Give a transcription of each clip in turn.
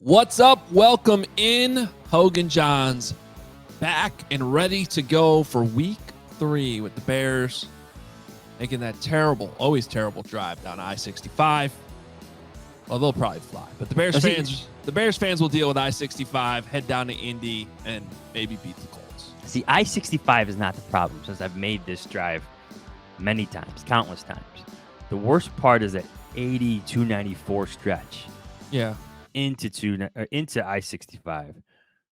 What's up? Welcome in. Hoge and Jahns back and ready to go for week 3 with the Bears making that always terrible drive down I-65. Well, they'll probably fly, but the Bears fans will deal with I-65, head down to Indy, and maybe beat the Colts. See, I-65 is not the problem since I've made this drive many times, countless times. The worst part is that 80-294 stretch. Yeah. Into I-65,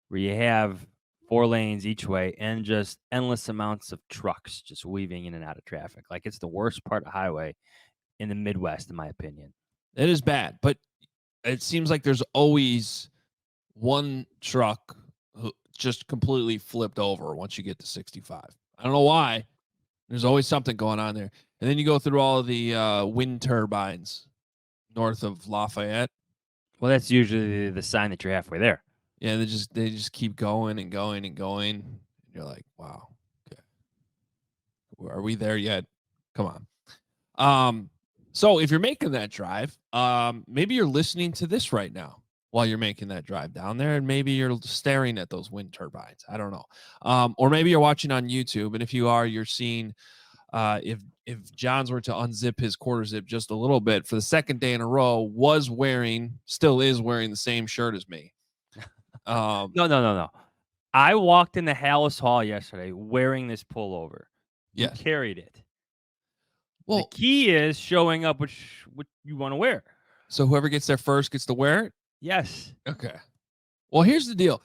where you have 4 lanes each way and just endless amounts of trucks just weaving in and out of traffic. Like, it's the worst part of highway in the Midwest, in my opinion. It is bad, but it seems like there's always one truck who just completely flipped over once you get to 65. I don't know why. There's always something going on there. And then you go through all of the wind turbines north of Lafayette. Well, that's usually the sign that you're halfway there. Yeah, they just keep going and going and going. And you're like, wow, okay, are we there yet? Come on. So if you're making that drive, maybe you're listening to this right now while you're making that drive down there, and maybe you're staring at those wind turbines. I don't know. Or maybe you're watching on YouTube, and if you are, you're seeing if Jahns were to unzip his quarter zip just a little bit for the second day in a row, still is wearing the same shirt as me. No. I walked in the Hallis Hall yesterday wearing this pullover. You carried it. Well, the key is showing up what you want to wear. So whoever gets there first gets to wear it? Yes. Okay. Well, here's the deal.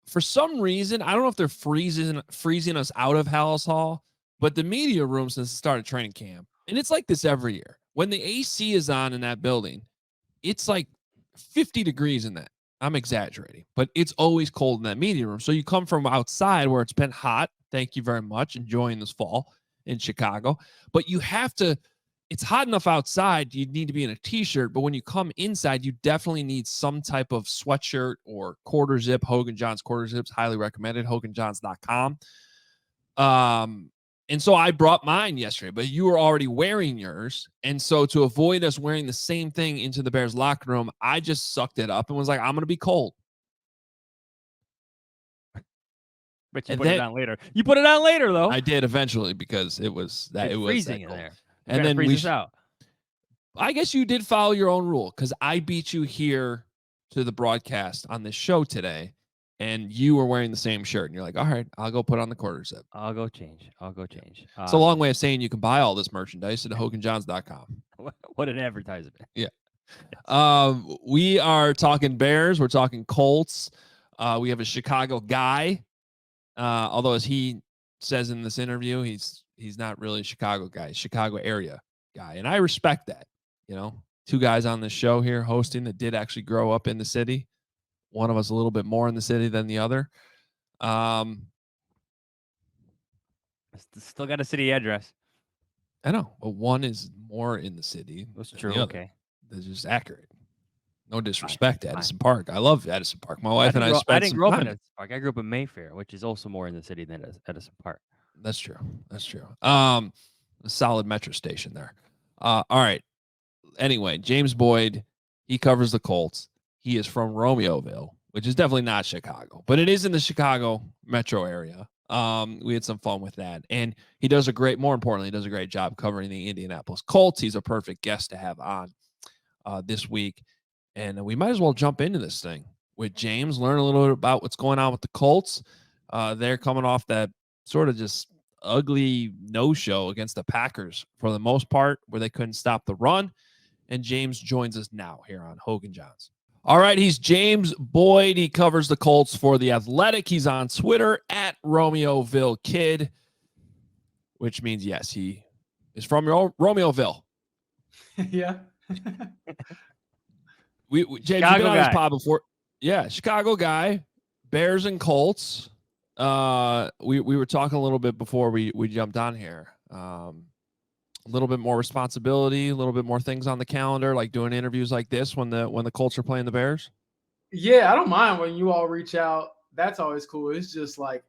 For some reason, I don't know if they're freezing us out of Hallis Hall, but the media room since the start of training camp, and it's like this every year, when the AC is on in that building, it's like 50 degrees in that. I'm exaggerating, but it's always cold in that media room. So you come from outside where it's been hot. Thank you very much. Enjoying this fall in Chicago. But it's hot enough outside. You need to be in a t-shirt. But when you come inside, you definitely need some type of sweatshirt or quarter zip. Hoge and Jahns quarter zips, highly recommended. HogeandJahns.com. And so I brought mine yesterday, but you were already wearing yours. And so to avoid us wearing the same thing into the Bears locker room, I just sucked it up and was like, I'm going to be cold. But you put it on later. You put it on later, though. I did eventually because it was freezing in there. And then freeze out. I guess you did follow your own rule because I beat you here to the broadcast on this show today. And you were wearing the same shirt. And you're like, all right, I'll go put on the quarter zip. I'll go change. It's a long way of saying you can buy all this merchandise at HogeandJahns.com. What an advertisement. Yeah. We are talking Bears. We're talking Colts. We have a Chicago guy. Although, as he says in this interview, he's not really a Chicago guy. He's a Chicago area guy. And I respect that. You know, 2 guys on this show here hosting that did actually grow up in the city. One of us a little bit more in the city than the other. Still got a city address. I know, but one is more in the city. That's true. Okay. That's just accurate. No disrespect to Edison Park. I love Edison Park. My wife and I I didn't grow up in Edison Park. I grew up in Mayfair, which is also more in the city than Edison Park. That's true. A solid metro station there. All right. Anyway, James Boyd, he covers the Colts. He is from Romeoville, which is definitely not Chicago, but it is in the Chicago metro area. We had some fun with that. And more importantly, he does a great job covering the Indianapolis Colts. He's a perfect guest to have on this week. And we might as well jump into this thing with James, learn a little bit about what's going on with the Colts. They're coming off that sort of just ugly no-show against the Packers for the most part, where they couldn't stop the run. And James joins us now here on Hoge and Jahns. All right, he's James Boyd. He covers the Colts for The Athletic. He's on Twitter at Romeoville Kid, which means, yes, he is from Romeoville. Yeah. James, you've been on this pod before. Yeah, Chicago guy, Bears and Colts. We were talking a little bit before we jumped on here. A little bit more responsibility, a little bit more things on the calendar, like doing interviews like this when the Colts are playing the Bears. Yeah, I don't mind when you all reach out. That's always cool. It's just like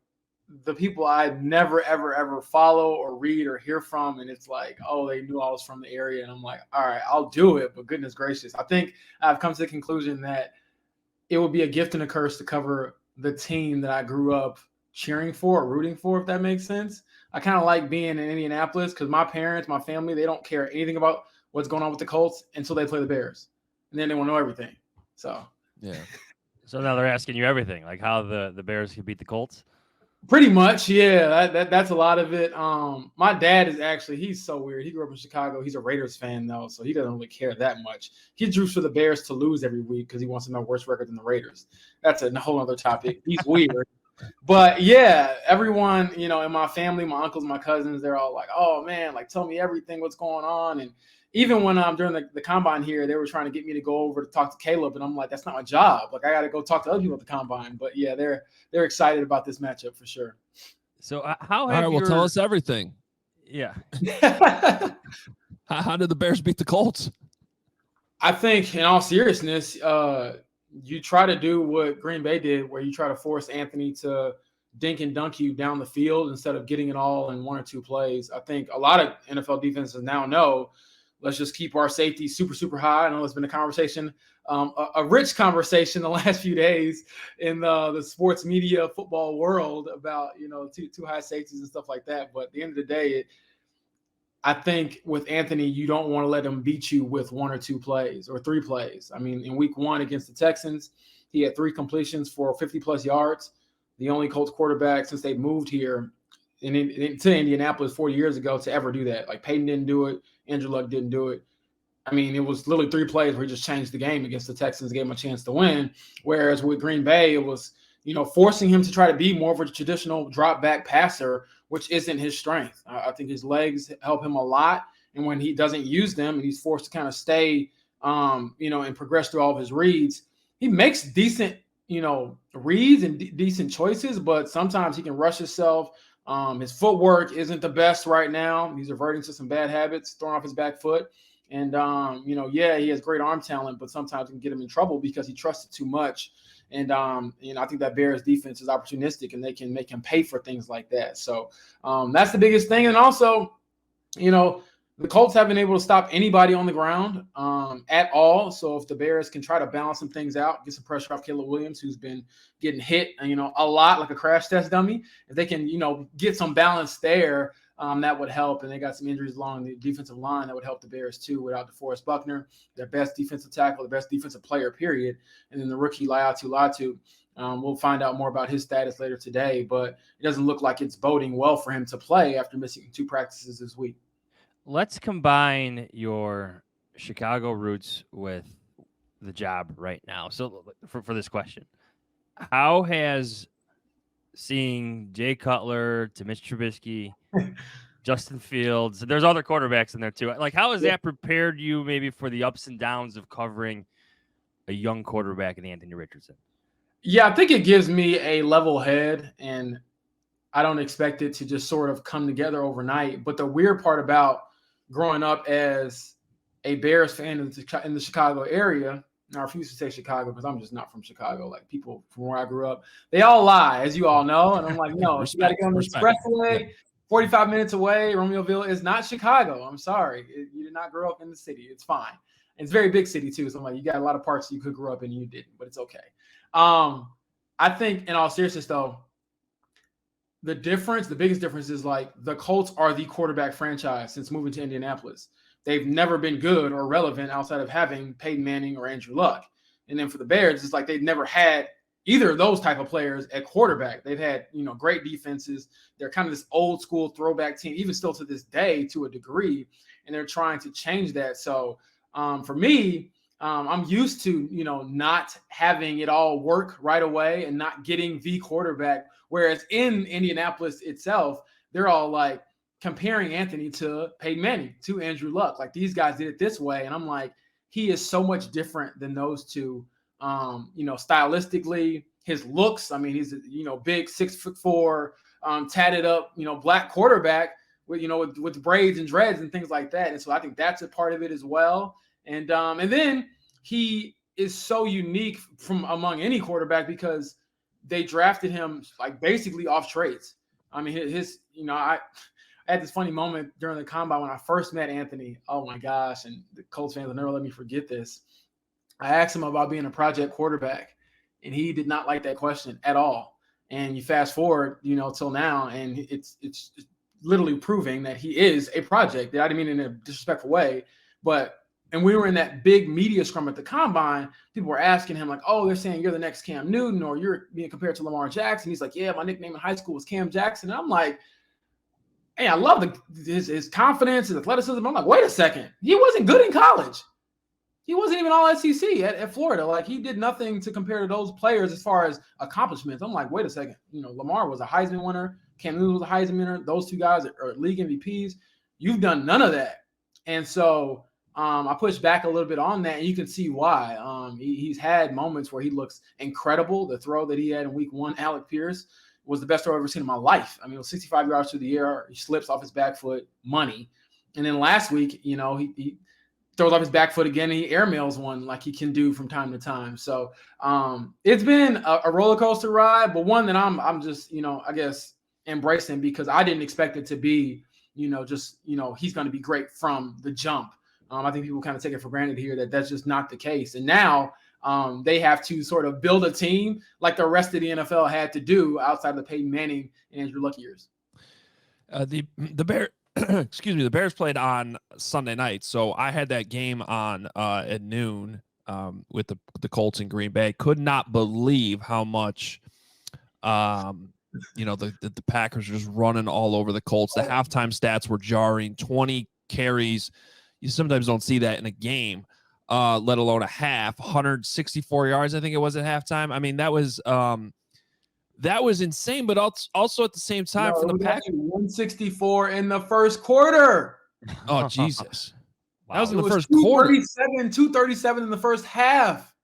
the people I never, ever follow or read or hear from. And it's like, oh, they knew I was from the area. And I'm like, all right, I'll do it. But goodness gracious, I think I've come to the conclusion that it would be a gift and a curse to cover the team that I grew up cheering for or rooting for, if that makes sense. I kind of like being in Indianapolis because my parents, my family, they don't care anything about what's going on with the Colts until they play the Bears. And then they want to know everything. So, Yeah. So now they're asking you everything, like how the Bears could beat the Colts. pretty much, yeah. That's a lot of it. My dad is actually, he's so weird. He grew up in Chicago. He's a Raiders fan though, so he doesn't really care that much. He roots for the Bears to lose every week because he wants to know worse record than the Raiders. That's a whole other topic. He's weird. But yeah, everyone, in my family, my uncles, my cousins, they're all like, "Oh man, like tell me everything, what's going on?" And even when during the combine here, they were trying to get me to go over to talk to Caleb, and I'm like, "That's not my job. Like I got to go talk to other people at the combine." But yeah, they're excited about this matchup for sure. So how All have right, well, tell us everything. Yeah. How did the Bears beat the Colts? I think, in all seriousness, you try to do what Green Bay did, where you try to force Anthony to dink and dunk you down the field instead of getting it all in one or two plays. I think a lot of NFL defenses now know, let's just keep our safety super, super high. I know it's been a conversation, a rich conversation the last few days in the sports media football world about, too high safeties and stuff like that. But at the end of the day, I think with Anthony, you don't want to let him beat you with one or two plays or three plays. I mean, in week 1 against the Texans, he had 3 completions for 50-plus yards. The only Colts quarterback since they moved here to Indianapolis 4 years ago to ever do that. Like Peyton didn't do it. Andrew Luck didn't do it. I mean, it was literally 3 plays where he just changed the game against the Texans, gave him a chance to win. Whereas with Green Bay, it was, forcing him to try to be more of a traditional drop back passer, which isn't his strength. I think his legs help him a lot. And when he doesn't use them and he's forced to kind of stay, and progress through all of his reads, he makes decent, reads and decent choices, but sometimes he can rush himself. His footwork isn't the best right now. He's reverting to some bad habits, throwing off his back foot. And, he has great arm talent, but sometimes it can get him in trouble because he trusts it too much. And, I think that Bears defense is opportunistic and they can make him pay for things like that. So that's the biggest thing. And also, the Colts haven't been able to stop anybody on the ground at all. So if the Bears can try to balance some things out, get some pressure off Caleb Williams, who's been getting hit, a lot like a crash test dummy, if they can, get some balance there, that would help. And they got some injuries along the defensive line that would help the Bears too without DeForest Buckner, their best defensive tackle, the best defensive player, period. And then the rookie Laiatu. We'll find out more about his status later today, but it doesn't look like it's boding well for him to play after missing 2 practices this week. Let's combine your Chicago roots with the job right now. So for this question, how has seeing Jay Cutler to Mitch Trubisky, Justin Fields, there's other quarterbacks in there too. Like, how has that prepared you maybe for the ups and downs of covering a young quarterback in Anthony Richardson? Yeah, I think it gives me a level head, and I don't expect it to just sort of come together overnight. But the weird part about growing up as a Bears fan in the Chicago area, and I refuse to say Chicago because I'm just not from Chicago. Like people from where I grew up, they all lie, as you all know. And I'm like, no, you got to go on the expressway, 45 minutes away. Romeoville is not Chicago. I'm sorry. You did not grow up in the city. It's fine. And it's a very big city too. So I'm like, you got a lot of parts you could grow up in and you didn't, but it's okay. I think in all seriousness though, the biggest difference is like the Colts are the quarterback franchise since moving to Indianapolis. They've never been good or relevant outside of having Peyton Manning or Andrew Luck. And then for the Bears, it's like they've never had either of those type of players at quarterback. They've had, great defenses. They're kind of this old school throwback team, even still to this day to a degree, and they're trying to change that. So for me, I'm used to, not having it all work right away and not getting the quarterback. Whereas in Indianapolis itself, they're all like comparing Anthony to Peyton Manning, to Andrew Luck. Like these guys did it this way. And I'm like, he is so much different than those two, stylistically, his looks. I mean, he's, big 6'4", tatted up, black quarterback with braids and dreads and things like that. And so I think that's a part of it as well. And then he is so unique from among any quarterback because they drafted him like basically off traits. I mean, I had this funny moment during the combine when I first met Anthony. Oh my gosh. And the Colts fans will never let me forget this. I asked him about being a project quarterback. And he did not like that question at all. And you fast forward, till now, and it's literally proving that he is a project. I didn't mean in a disrespectful way, and we were in that big media scrum at the combine. People were asking him like, "Oh, they're saying you're the next Cam Newton, or you're being compared to Lamar Jackson." He's like, "Yeah, my nickname in high school was Cam Jackson." And I'm like, "Hey, I love his confidence, his athleticism." I'm like, "Wait a second, he wasn't good in college. He wasn't even all SEC at Florida. Like, he did nothing to compare to those players as far as accomplishments." I'm like, "Wait a second, Lamar was a Heisman winner. Cam Newton was a Heisman winner. Those two guys are league MVPs. You've done none of that." And so I pushed back a little bit on that, and you can see why. He's had moments where he looks incredible. The throw that he had in week 1, Alec Pierce, was the best throw I've ever seen in my life. I mean, it was 65 yards through the air. He slips off his back foot, money. And then last week, he throws off his back foot again, and he airmails one like he can do from time to time. So it's been a roller coaster ride, but one that I'm just, I guess embracing, because I didn't expect it to be, he's going to be great from the jump. I think people kind of take it for granted here that that's just not the case. And now they have to sort of build a team like the rest of the NFL had to do outside of the Peyton Manning and Andrew Luck years. The the Bears played on Sunday night, so I had that game on at noon with the Colts in Green Bay. Could not believe how much the Packers were just running all over the Colts. The halftime stats were jarring. 20 carries. You sometimes don't see that in a game, let alone a half. 164 yards, I think it was at halftime. I mean, that was insane, but also at the same time from the Packers. 164 in the first quarter. Oh, Jesus. Wow. That was in the first 237 in the first half.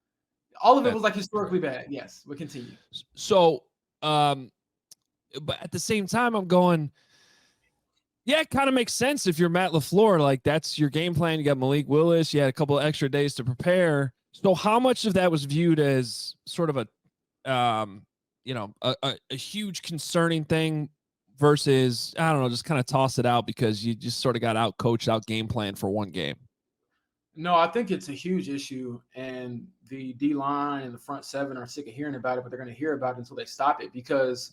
All of it was like historically bad. Yes, we'll continue. So, but at the same time, I'm going, yeah, it kind of makes sense if you're Matt LaFleur. Like, that's your game plan. You got Malik Willis. You had a couple of extra days to prepare. So how much of that was viewed as sort of a huge concerning thing versus, I don't know, just kind of toss it out because you just sort of got out coached, out game plan for one game? No, I think it's a huge issue, and the D-line and the front seven are sick of hearing about it, but they're going to hear about it until they stop it, because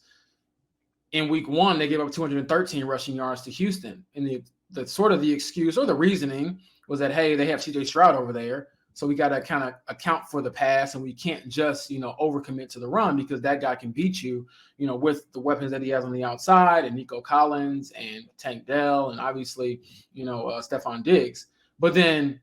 in week 1, they gave up 213 rushing yards to Houston. And the sort of the excuse or the reasoning was that, hey, they have CJ Stroud over there, so we got to kind of account for the pass, and we can't just, overcommit to the run, because that guy can beat you, with the weapons that he has on the outside, and Nico Collins and Tank Dell, and obviously, Stephon Diggs. But then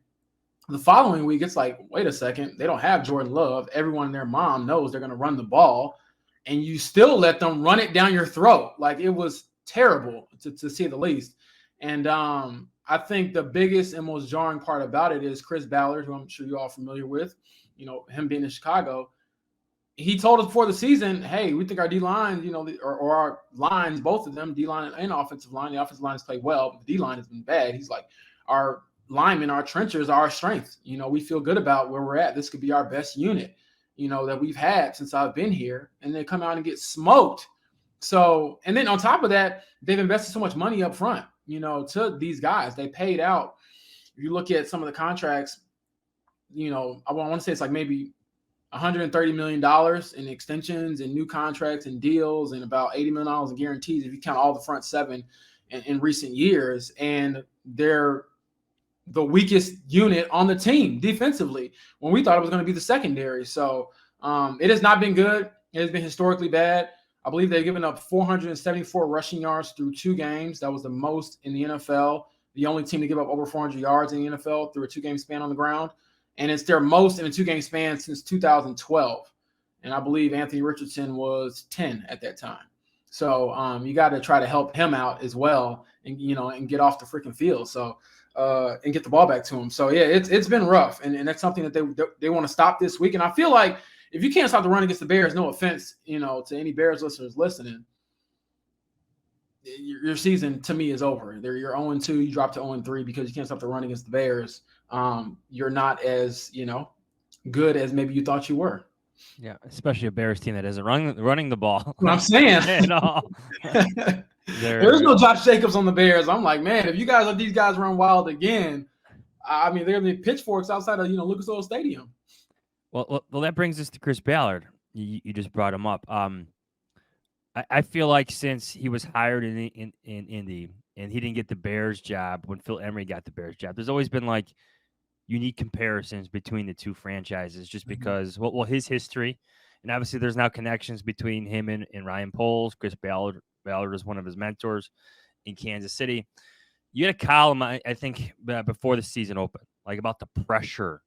the following week, it's like, wait a second, they don't have Jordan Love. Everyone and their mom knows they're going to run the ball, and you still let them run it down your throat. Like, it was terrible to say the least. And I think the biggest and most jarring part about it is Chris Ballard, who I'm sure you're all familiar with, him being in Chicago. He told us before the season, hey, we think our D-line, or our lines, both of them, D-line and offensive line, the offensive line has played well, but the D-line has been bad. He's like, our linemen, our trenchers are our strength. We feel good about where we're at. This could be our best unit, that we've had since I've been here. And they come out and get smoked. So, and then on top of that, they've invested so much money up front, to these guys. They paid out. If you look at some of the contracts, I want to say it's like maybe $130 million in extensions and new contracts and deals, and about $80 million in guarantees if you count all the front seven in recent years. And they're the weakest unit on the team defensively when we thought it was going to be the secondary. So it has not been good. It has been historically bad. I believe they've given up 474 rushing yards through 2 games. That was the most in the NFL. The only team to give up over 400 yards in the NFL through a 2-game span on the ground. And it's their most in a 2-game span since 2012. And I believe Anthony Richardson was 10 at that time. So you got to try to help him out as well, and and get off the freaking field. So and get the ball back to him. So yeah, it's been rough, and that's something that they want to stop this week. And I feel like if you can't stop the run against the Bears, no offense, to any Bears listeners listening, your season to me is over. You're 0-2, you drop to 0-3 because you can't stop the run against the Bears. You're not as good as maybe you thought you were. Yeah, especially a Bears team that isn't running the ball. What I'm saying. At all. There's no Josh Jacobs on the Bears. I'm like, man, if you guys let these guys run wild again, I mean, they're going to be pitchforks outside of Lucas Oil Stadium. Well, that brings us to Chris Ballard. You just brought him up. I feel like since he was hired in Indy and he didn't get the Bears job when Phil Emery got the Bears job, there's always been like unique comparisons between the two franchises just because, well, his history. And obviously there's now connections between him and Ryan Poles. Chris Ballard is one of his mentors in Kansas City. You had a column, I think, before the season opened, like about the pressure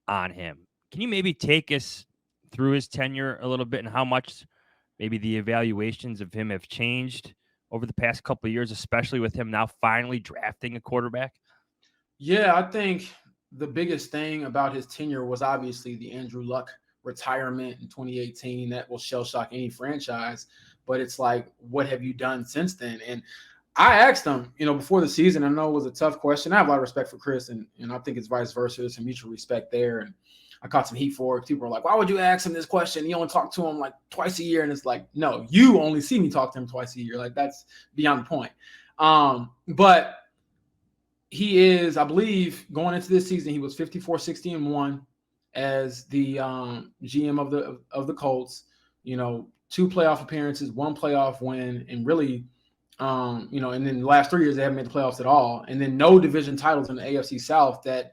on him. Can you maybe take us through his tenure a little bit and how much maybe the evaluations of him have changed over the past couple of years, especially with him now finally drafting a quarterback? Yeah, I think the biggest thing about his tenure was obviously the Andrew Luck retirement in 2018. That will shell shock any franchise. But it's like, what have you done since then? And I asked him, before the season, I know it was a tough question. I have a lot of respect for Chris, and I think it's vice versa. There's some mutual respect there. And I caught some heat for it. People are like, why would you ask him this question? You only talk to him like twice a year. And it's like, no, you only see me talk to him twice a year. Like, that's beyond the point. But he is, I believe, going into this season, he was 54-60-1 as the GM of the Colts. 2 playoff appearances, 1 playoff win, and really, and then the last 3 years they haven't made the playoffs at all. And then no division titles in the AFC South that,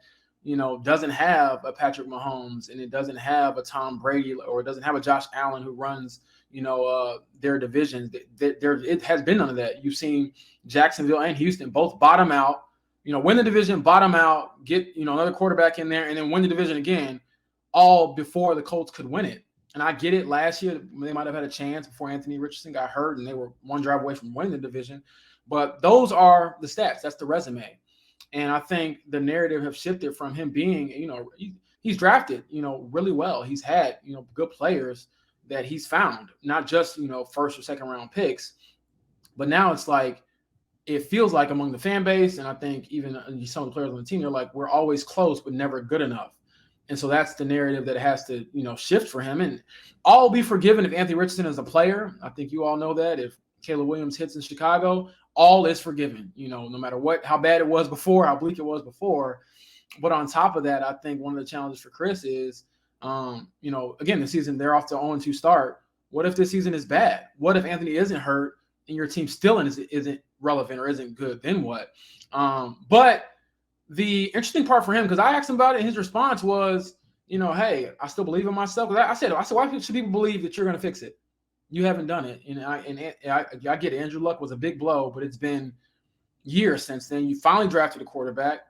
doesn't have a Patrick Mahomes, and it doesn't have a Tom Brady, or it doesn't have a Josh Allen who runs, their divisions. It has been none of that. You've seen Jacksonville and Houston both bottom out, win the division, bottom out, get, another quarterback in there, and then win the division again, all before the Colts could win it. And I get it. Last year, they might have had a chance before Anthony Richardson got hurt, and they were 1 drive away from winning the division. But those are the stats. That's the resume. And I think the narrative have shifted from him being, he's drafted, really well. He's had, good players that he's found, not just, first or second round picks. But now it's like, it feels like among the fan base, and I think even some of the players on the team, they're like, we're always close, but never good enough. And so that's the narrative that has to, shift for him. And all will be forgiven if Anthony Richardson is a player. I think you all know that. If Caleb Williams hits in Chicago, all is forgiven, no matter how bad it was before, how bleak it was before. But on top of that, I think one of the challenges for Chris is, again, the season, they're off to 0-2 start. What if this season is bad? What if Anthony isn't hurt and your team still isn't relevant or isn't good? Then what? But the interesting part for him, because I asked him about it, and his response was, hey, I still believe in myself. I said, why should people believe that you're going to fix it? You haven't done it. And I get it. Andrew Luck was a big blow, but it's been years since then. You finally drafted a quarterback.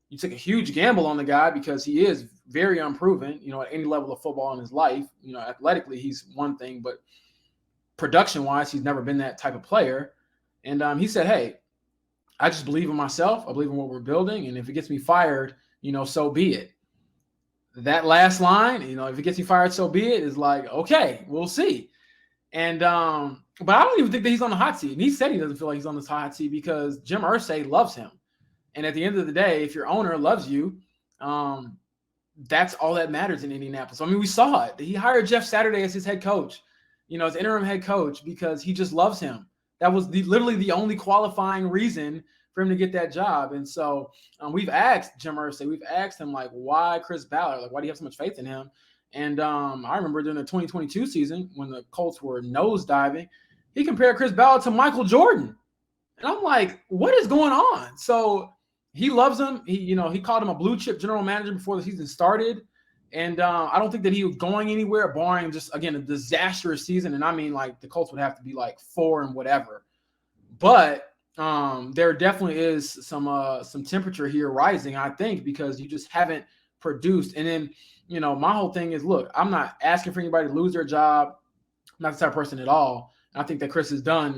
You took a huge gamble on the guy because he is very unproven, at any level of football in his life. Athletically, he's one thing, but production-wise, he's never been that type of player. And he said, hey, I just believe in myself. I believe in what we're building. And if it gets me fired, so be it. That last line, if it gets me fired, so be it, is like, okay, we'll see. And but I don't even think that he's on the hot seat. And he said he doesn't feel like he's on this hot seat because Jim Irsay loves him. And at the end of the day, if your owner loves you, that's all that matters in Indianapolis. I mean, we saw it. He hired Jeff Saturday as his head coach, as interim head coach, because he just loves him. That was literally the only qualifying reason for him to get that job. And so we've asked Jim Irsay, we've asked him, like, why Chris Ballard? Like, why do you have so much faith in him? And I remember during the 2022 season when the Colts were nosediving, he compared Chris Ballard to Michael Jordan. And I'm like, what is going on? So he loves him. He called him a blue chip general manager before the season started. And I don't think that he was going anywhere, barring just, again, a disastrous season. And I mean, like, the Colts would have to be like 4 and whatever. But there definitely is some temperature here rising, I think, because you just haven't produced. And then, my whole thing is, look, I'm not asking for anybody to lose their job. I'm not the type of person at all. And I think that Chris has done,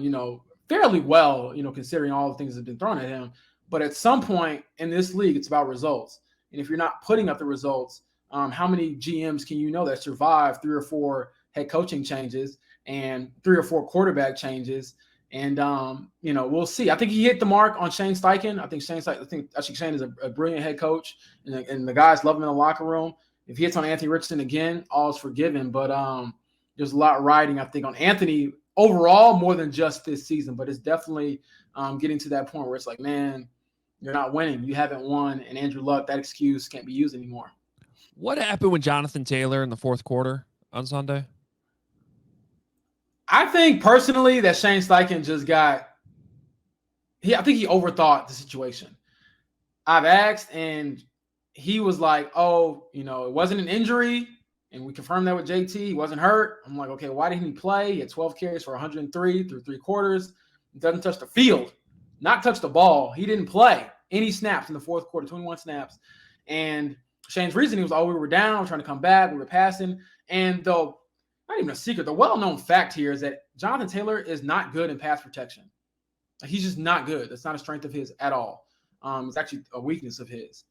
fairly well, considering all the things that have been thrown at him. But at some point in this league, it's about results. And if you're not putting up the results, how many GMs can you know that survive 3 or 4 head coaching changes and 3 or 4 quarterback changes? And, we'll see. I think he hit the mark on Shane Steichen. I think Shane is a brilliant head coach, and the guys love him in the locker room. If he hits on Anthony Richardson again, all is forgiven. But there's a lot riding, I think, on Anthony overall more than just this season. But it's definitely getting to that point where it's like, man, you're not winning. You haven't won. And Andrew Luck, that excuse can't be used anymore. What happened with Jonathan Taylor in the fourth quarter on Sunday? I think personally that Shane Steichen just got I think he overthought the situation. I've asked, and he was like, oh, it wasn't an injury. And we confirmed that with JT. He wasn't hurt. I'm like, okay, why didn't he play? He had 12 carries for 103 through 3 quarters. He doesn't touch the field, not touch the ball. He didn't play any snaps in the fourth quarter, 21 snaps. And Shane's reasoning was, we were down, trying to come back. We were passing. And though, not even a secret, the well-known fact here is that Jonathan Taylor is not good in pass protection. He's just not good. That's not a strength of his at all. It's actually a weakness of his.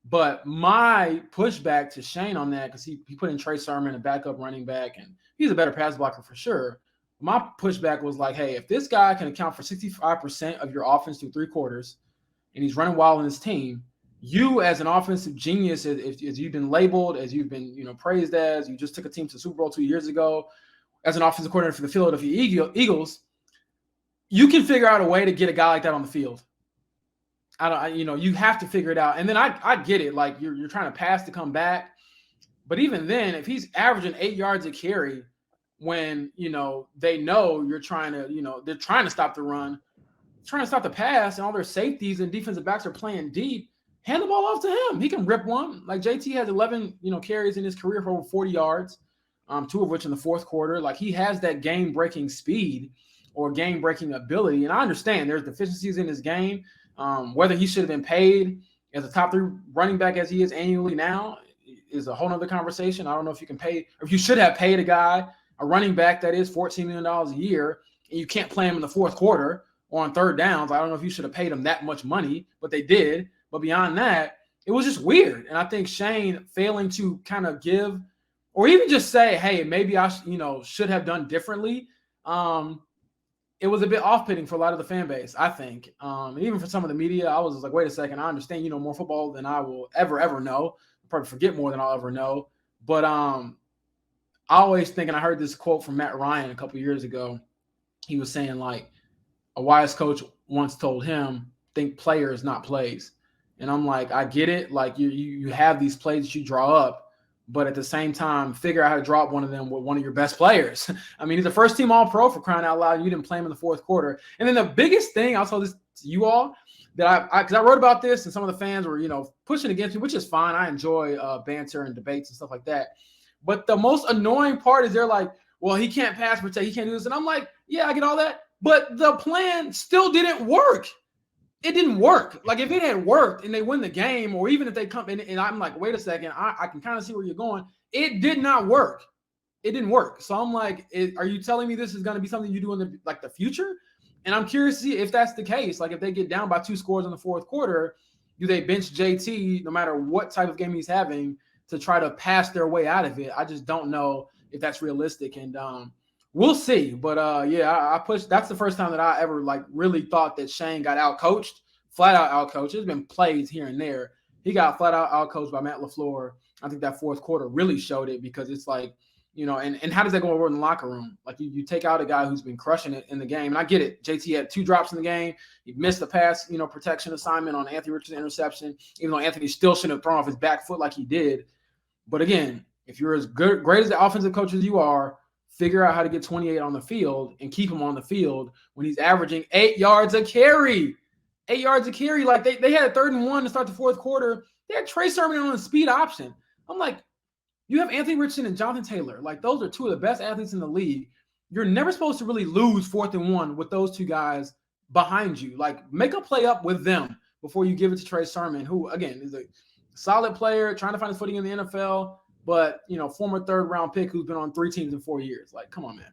But my pushback to Shane on that, because he put in Trey Sermon, a backup running back, and he's a better pass blocker for sure. My pushback was like, hey, if this guy can account for 65% of your offense through 3 quarters, and he's running wild in his team, you as an offensive genius, as you've been labeled, as you've been praised as, you just took a team to the Super Bowl 2 years ago, as an offensive coordinator for the Philadelphia Eagles, you can figure out a way to get a guy like that on the field. You have to figure it out. And then I get it. Like you're trying to pass to come back. But even then, if he's averaging 8 yards a carry when, they know you're trying to, they're trying to stop the run, trying to stop the pass, and all their safeties and defensive backs are playing deep, hand the ball off to him. He can rip one. Like JT has 11, carries in his career for over 40 yards, 2 of which in the fourth quarter. Like he has that game-breaking speed or game-breaking ability. And I understand there's deficiencies in his game. Whether he should have been paid as a top 3 running back as he is annually now is a whole nother conversation. I don't know if you can pay, or if you should have paid a running back that is $14 million a year, and you can't play him in the fourth quarter or on third downs. I don't know if you should have paid him that much money, but they did. But beyond that, it was just weird. And I think Shane failing to kind of give, or even just say, hey, maybe I should have done differently. It was a bit off-putting for a lot of the fan base, I think. And even for some of the media, I was just like, wait a second, I understand you know more football than I will ever know. I'll probably forget more than I'll ever know. But I always think, and I heard this quote from Matt Ryan a couple years ago. He was saying, like, a wise coach once told him, think players, not plays. And I'm like, I get it. Like, you have these plays that you draw up, but at the same time, figure out how to drop one of them with one of your best players. I mean, he's a first-team All-Pro for crying out loud. You didn't play him in the fourth quarter. And then the biggest thing, I'll tell this to you all, that because I wrote about this and some of the fans were, pushing against me, which is fine. I enjoy banter and debates and stuff like that. But the most annoying part is they're like, well, he can't pass protect. He can't do this. And I'm like, yeah, I get all that. But the plan still didn't work. It didn't work. Like, if it had worked and they win the game, or even if they come in and I'm like, wait a second, I can kind of see where you're going. It did not work. It didn't work. So I'm like, are you telling me this is going to be something you do in the future? And I'm curious to see if that's the case. Like, if they get down by 2 scores in the fourth quarter, do they bench JT no matter what type of game he's having to try to pass their way out of it? I just don't know if that's realistic. And we'll see. But I pushed. That's the first time that I ever really thought that Shane got out-coached, flat out out-coached. There's been plays here and there. He got flat out out-coached by Matt LaFleur. I think that fourth quarter really showed it, because it's like, and how does that go over in the locker room? Like, you take out a guy who's been crushing it in the game. And I get it. JT had 2 drops in the game. He missed the pass, protection assignment on Anthony Richardson's interception, even though Anthony still shouldn't have thrown off his back foot like he did. But again, if you're as great as the offensive coach as you are, figure out how to get 28 on the field and keep him on the field when he's averaging 8 yards a carry. 8 yards a carry. Like, they had a 3rd and 1 to start the fourth quarter. They had Trey Sermon on a speed option. I'm like, you have Anthony Richardson and Jonathan Taylor. Like, those are 2 of the best athletes in the league. You're never supposed to really lose 4th and 1 with those 2 guys behind you. Like, make a play up with them before you give it to Trey Sermon, who, again, is a solid player, trying to find his footing in the NFL, but, former 3rd-round pick who's been on 3 teams in 4 years. Like, come on, man.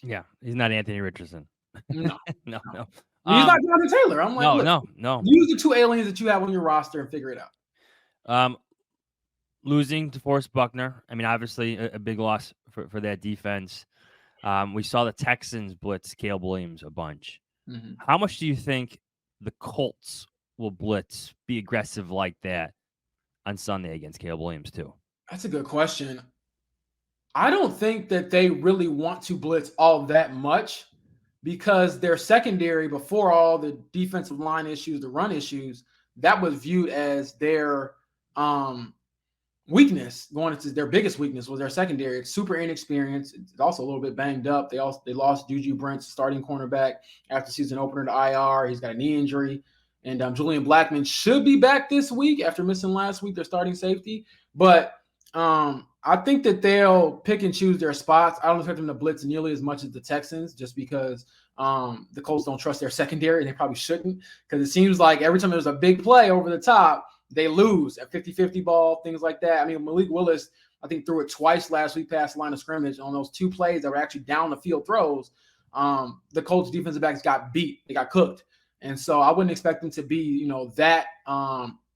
Yeah, he's not Anthony Richardson. No. no. He's not Jonathan Taylor. I'm like, no. Use the 2 aliens that you have on your roster and figure it out. Losing to DeForest Buckner, I mean, obviously a big loss for that defense. We saw the Texans blitz Caleb Williams a bunch. Mm-hmm. How much do you think the Colts will blitz, be aggressive like that on Sunday against Caleb Williams too? That's a good question. I don't think that they really want to blitz all that much, because their secondary, before all the defensive line issues, the run issues, that was viewed as their weakness going into their biggest weakness was their secondary. It's super inexperienced. It's also a little bit banged up. They lost Juju Brents, starting cornerback, after season opener to IR. He's got a knee injury. And Julian Blackmon should be back this week after missing last week, their starting safety. But I think that they'll pick and choose their spots. I don't expect them to blitz nearly as much as the Texans, just because the Colts don't trust their secondary, and they probably shouldn't, because it seems like every time there's a big play over the top, they lose at 50-50 ball, things like that. I mean, Malik Willis, I think, threw it twice last week past the line of scrimmage on those 2 plays that were actually down the field throws. The Colts defensive backs got beat. They got cooked. And so I wouldn't expect them to be, that,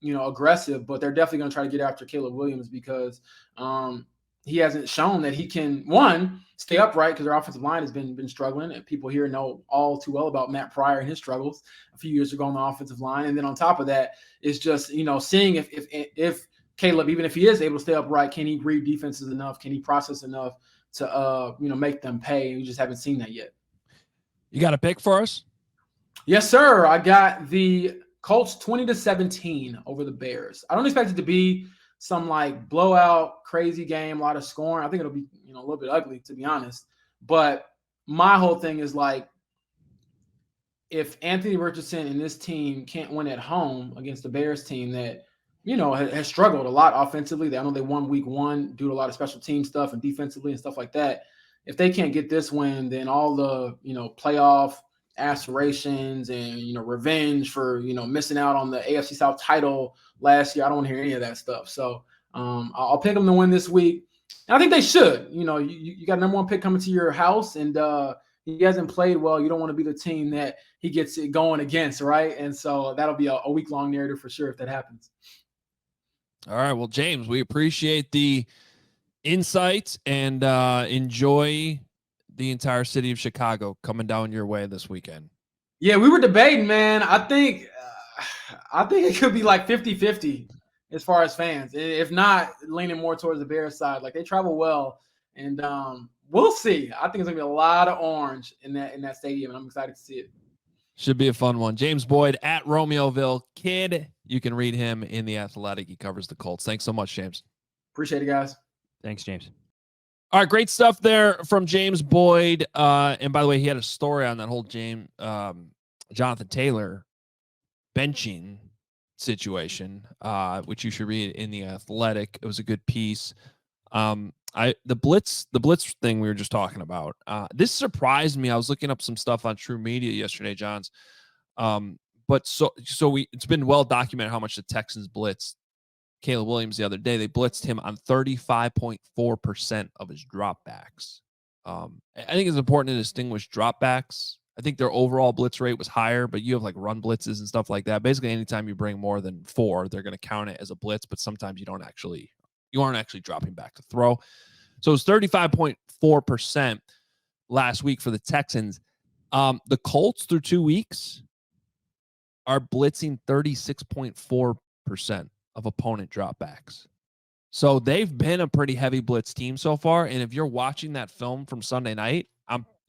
aggressive, but they're definitely going to try to get after Caleb Williams, because he hasn't shown that he can, one, stay upright, because their offensive line has been struggling, and people here know all too well about Matt Pryor and his struggles a few years ago on the offensive line. And then on top of that, it's just, seeing if Caleb, even if he is able to stay upright, can he read defenses enough? Can he process enough to, make them pay? We just haven't seen that yet. You got a pick for us? Yes, sir. I got the Colts 20-17 over the Bears. I don't expect it to be some like blowout, crazy game, a lot of scoring. I think it'll be, a little bit ugly, to be honest. But my whole thing is like, if Anthony Richardson and this team can't win at home against the Bears team that, has struggled a lot offensively. I know they won week 1 due to a lot of special team stuff and defensively and stuff like that. If they can't get this win, then all the, playoff aspirations and, revenge for, missing out on the AFC South title last year, I don't want to hear any of that stuff. So I'll pick them to win this week. And I think they should. You got number 1 pick coming to your house, and he hasn't played well. You don't want to be the team that he gets it going against, right? And so that'll be a week-long narrative for sure if that happens. All right. Well, James, we appreciate the insights, and enjoy the entire city of Chicago coming down your way this weekend. Yeah, we were debating, man. I think it could be like 50-50 as far as fans. If not, leaning more towards the Bears side. Like, they travel well, and we'll see. I think it's gonna be a lot of orange in that stadium, and I'm excited to see it. Should be a fun one. James Boyd at Romeoville Kid. You can read him in The Athletic. He covers the Colts. Thanks so much, James. Appreciate it, guys. Thanks, James. All right, great stuff there from James Boyd. And by the way, he had a story on that whole Jonathan Taylor benching situation, which you should read in The Athletic. It was a good piece. The blitz thing we were just talking about. This surprised me. I was looking up some stuff on True Media yesterday, Jahns. But it's been well documented how much the Texans blitzed Caleb Williams the other day. They blitzed him on 35.4% of his dropbacks. I think it's important to distinguish dropbacks. I think their overall blitz rate was higher, but you have like run blitzes and stuff like that. Basically, anytime you bring more than 4, they're going to count it as a blitz, but sometimes you aren't actually dropping back to throw. So it was 35.4% last week for the Texans. The Colts through 2 weeks are blitzing 36.4% of opponent dropbacks. So they've been a pretty heavy blitz team so far. And if you're watching that film from Sunday night,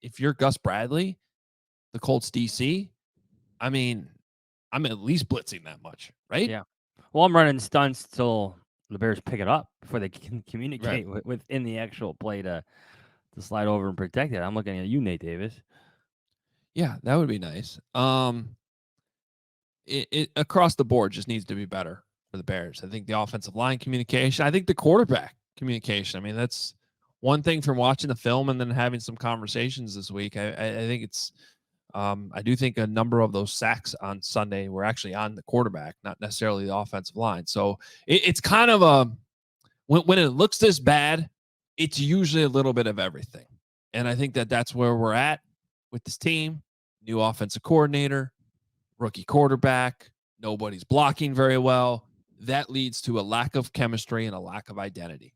if you're Gus Bradley, the Colts DC, I mean, I'm at least blitzing that much, right? Yeah. Well, I'm running stunts till the Bears pick it up before they can communicate within the actual play to slide over and protect it. I'm looking at you, Nate Davis. Yeah, that would be nice. It across the board just needs to be better for the Bears. I think the offensive line communication, I think the quarterback communication. I mean, that's one thing from watching the film and then having some conversations this week. I think it's, I do think a number of those sacks on Sunday were actually on the quarterback, not necessarily the offensive line. So it's kind of when it looks this bad, it's usually a little bit of everything. And I think that's where we're at with this team. New offensive coordinator, rookie quarterback, nobody's blocking very well. That leads to a lack of chemistry and a lack of identity.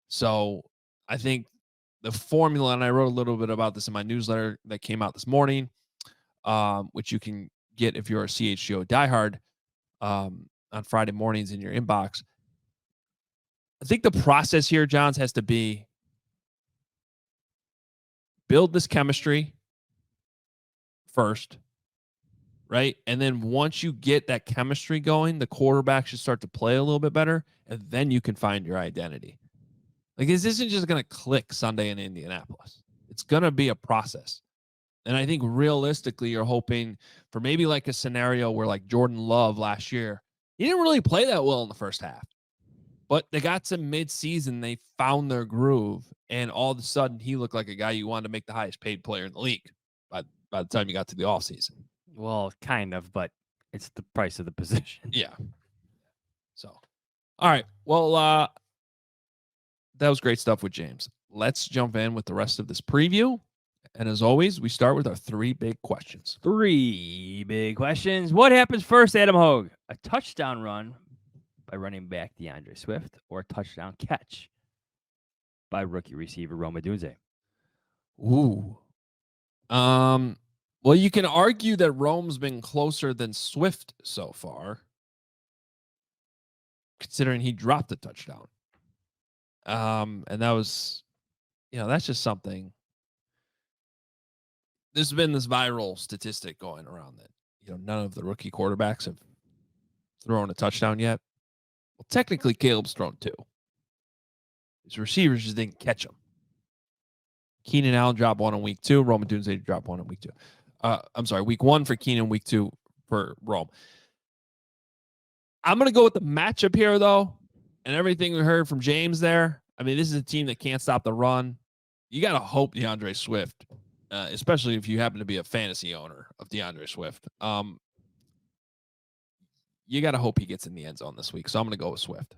So I think the formula, and I wrote a little bit about this in my newsletter that came out this morning, which you can get if you're a CHGO diehard on Friday mornings in your inbox. I think the process here, Jahns, has to be build this chemistry first, right? And then once you get that chemistry going, the quarterback should start to play a little bit better, and then you can find your identity. Like, this isn't just going to click Sunday in Indianapolis. It's going to be a process. And I think realistically, you're hoping for maybe like a scenario where like Jordan Love last year, he didn't really play that well in the first half, but they got to mid-season, they found their groove, and all of a sudden he looked like a guy you wanted to make the highest paid player in the league by the time you got to the offseason. Well, kind of, but it's the price of the position. Yeah. So, all right. Well, that was great stuff with James. Let's jump in with the rest of this preview. And as always, we start with our 3 big questions. 3 big questions. What happens first, Adam Hoge? A touchdown run by running back DeAndre Swift, or a touchdown catch by rookie receiver Rome Odunze? Ooh. Well, you can argue that Rome's been closer than Swift so far, considering he dropped a touchdown. And that was, that's just something. There's been this viral statistic going around that, none of the rookie quarterbacks have thrown a touchdown yet. Well, technically, Caleb's thrown 2. His receivers just didn't catch them. Keenan Allen dropped 1 in week 2. Rome Odunze dropped 1 in week 2. I'm sorry, week 1 for Keenan, week 2 for Rome. I'm going to go with the matchup here, though, and everything we heard from James there. I mean, this is a team that can't stop the run. You got to hope DeAndre Swift, especially if you happen to be a fantasy owner of DeAndre Swift, you got to hope he gets in the end zone this week. So I'm going to go with Swift.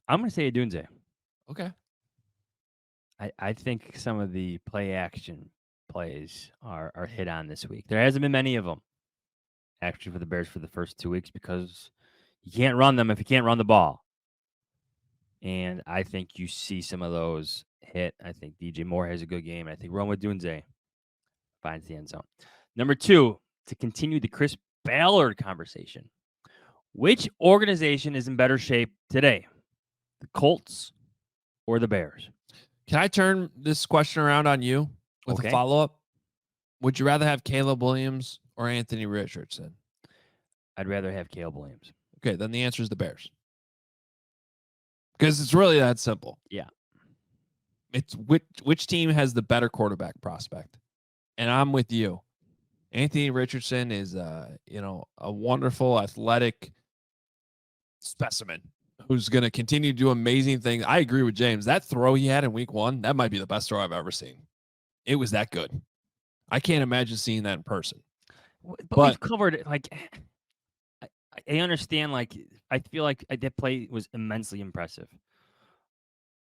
I'm going to say Odunze. Okay. I think some of the play action plays are hit on this week. There hasn't been many of them, actually, for the Bears for the first 2 weeks because you can't run them if you can't run the ball. And I think you see some of those hit. I think DJ Moore has a good game. I think Rome Odunze finds the end zone. Number 2, to continue the Chris Ballard conversation. Which organization is in better shape today? The Colts or the Bears? Can I turn this question around on you with a follow-up? Would you rather have Caleb Williams or Anthony Richardson? I'd rather have Caleb Williams. Okay, then the answer is the Bears. Because it's really that simple. Yeah. It's which team has the better quarterback prospect? And I'm with you. Anthony Richardson is a wonderful athletic specimen who's going to continue to do amazing things. I agree with James. That throw he had in week 1, that might be the best throw I've ever seen. It was that good. I can't imagine seeing that in person. But we've covered it. Like, I understand. Like, I feel like that play was immensely impressive.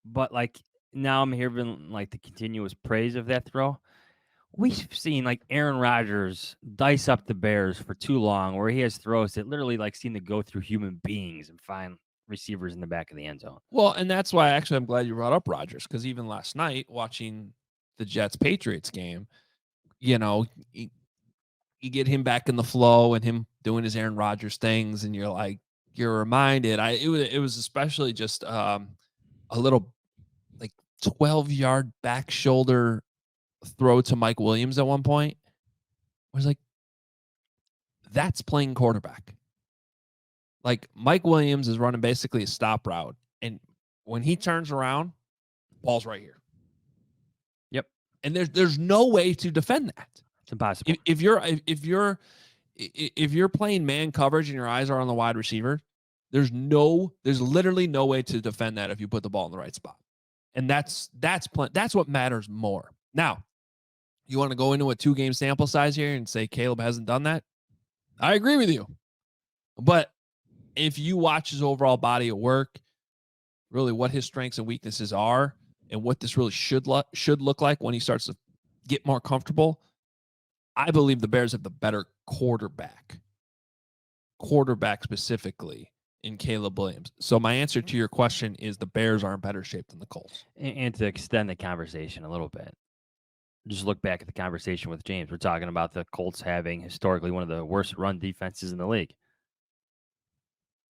But like now I'm hearing like the continuous praise of that throw. We've seen like Aaron Rodgers dice up the Bears for too long, where he has throws that literally like seem to go through human beings and find receivers in the back of the end zone. Well, and that's why actually I'm glad you brought up Rodgers, because even last night watching the Jets-Patriots game, you get him back in the flow and him doing his Aaron Rodgers things, and you're reminded. It was especially just a little like 12-yard back shoulder throw to Mike Williams at one point. I was like, that's playing quarterback. Like, Mike Williams is running basically a stop route, and when he turns around, ball's right here. Yep. And there's no way to defend that. It's impossible. If you're playing man coverage and your eyes are on the wide receiver, there's literally no way to defend that if you put the ball in the right spot. And that's what matters more. Now, you want to go into a 2-game sample size here and say Caleb hasn't done that? I agree with you. But if you watch his overall body of work, really what his strengths and weaknesses are, and what this really should look like when he starts to get more comfortable, I believe the Bears have the better quarterback specifically in Caleb Williams. So my answer to your question is the Bears are in better shape than the Colts. And to extend the conversation a little bit, just look back at the conversation with James. We're talking about the Colts having historically one of the worst run defenses in the league.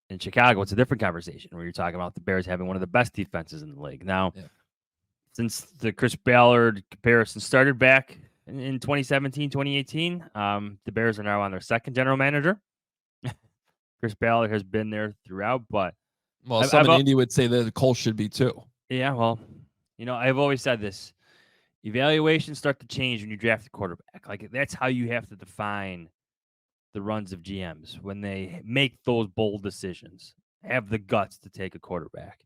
In Chicago, it's a different conversation where you're talking about the Bears having one of the best defenses in the league. Now, since the Chris Ballard comparison started back in 2017, 2018, the Bears are now on their second general manager. Chris Ballard has been there throughout, but Well, I've- some I've in al- Indy would say that the Colts should be too. yeah, well, I've always said this. Evaluations start to change when you draft a quarterback. Like, that's how you have to define the runs of GMs when they make those bold decisions, have the guts to take a quarterback.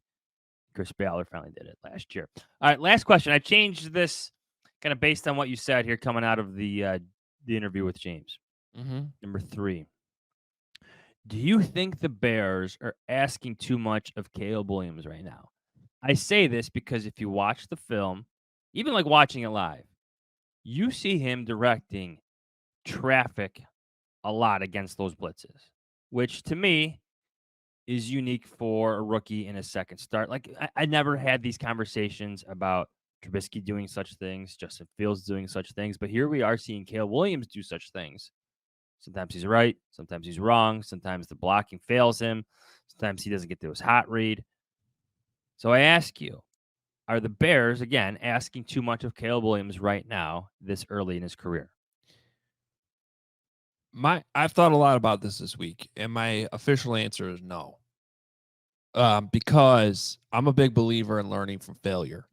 Chris Ballard finally did it last year. All right, last question. I changed this kind of based on what you said here coming out of the interview with James. Mm-hmm. Number 3. Do you think the Bears are asking too much of Caleb Williams right now? I say this because if you watch the film, even like watching it live, you see him directing traffic a lot against those blitzes, which to me is unique for a rookie in a second start. Like, I never had these conversations about Trubisky doing such things, Justin Fields doing such things, but here we are seeing Caleb Williams do such things. Sometimes he's right, sometimes he's wrong, sometimes the blocking fails him, sometimes he doesn't get to his hot read. So I ask you, are the Bears, again, asking too much of Caleb Williams right now, this early in his career? I've thought a lot about this week, and my official answer is no. Because I'm a big believer in learning from failure.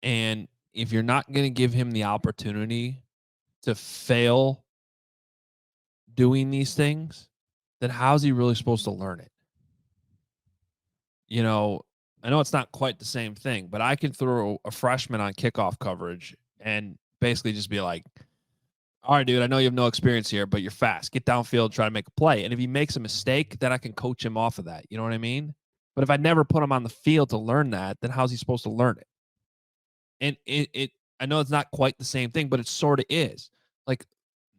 And if you're not going to give him the opportunity to fail doing these things, then how's he really supposed to learn it? I know it's not quite the same thing, but I can throw a freshman on kickoff coverage and basically just be like, all right, dude, I know you have no experience here, but you're fast. Get downfield, try to make a play. And if he makes a mistake, then I can coach him off of that. You know what I mean? But if I never put him on the field to learn that, then how's he supposed to learn it? And I know it's not quite the same thing, but it sort of is. Like,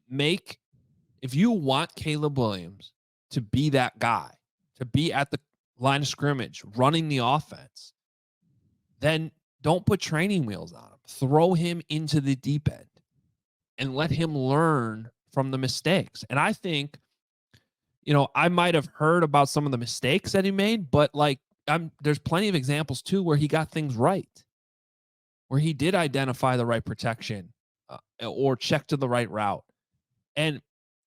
if you want Caleb Williams to be that guy, to be at the line of scrimmage, running the offense, then don't put training wheels on him. Throw him into the deep end and let him learn from the mistakes. And I think, I might have heard about some of the mistakes that he made, but there's plenty of examples too where he got things right, where he did identify the right protection or check to the right route. And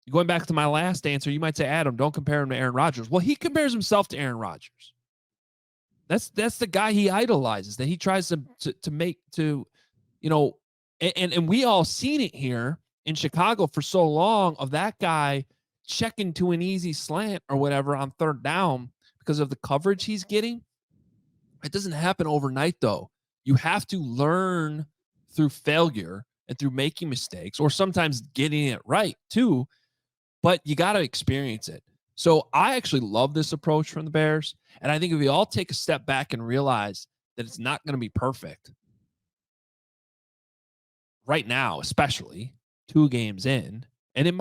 going back to my last answer, you might say, Adam, don't compare him to Aaron Rodgers. Well, he compares himself to Aaron Rodgers. That's the guy he idolizes, that he tries to make to, and we all seen it here in Chicago for so long of that guy checking to an easy slant or whatever on third down because of the coverage he's getting. It doesn't happen overnight, though. You have to learn through failure and through making mistakes, or sometimes getting it right too, but you got to experience it. So I actually love this approach from the Bears, and I think if we all take a step back and realize that it's not going to be perfect right now, especially 2 games in, and it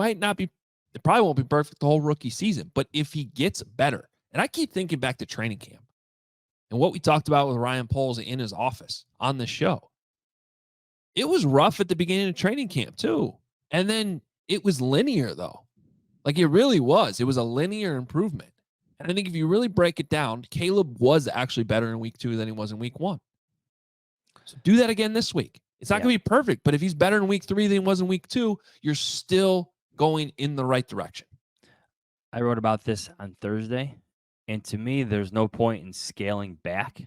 probably won't be perfect the whole rookie season, but if he gets better, and I keep thinking back to training camp and what we talked about with Ryan Poles in his office on the show, it was rough at the beginning of training camp too. And then it was linear though. Like it really was. It was a linear improvement. And I think if you really break it down, Caleb was actually better in week 2 than he was in week 1. So do that again this week. It's not going to be perfect, but if he's better in week 3 than he was in week 2, you're still going in the right direction. I wrote about this on Thursday, and to me, there's no point in scaling back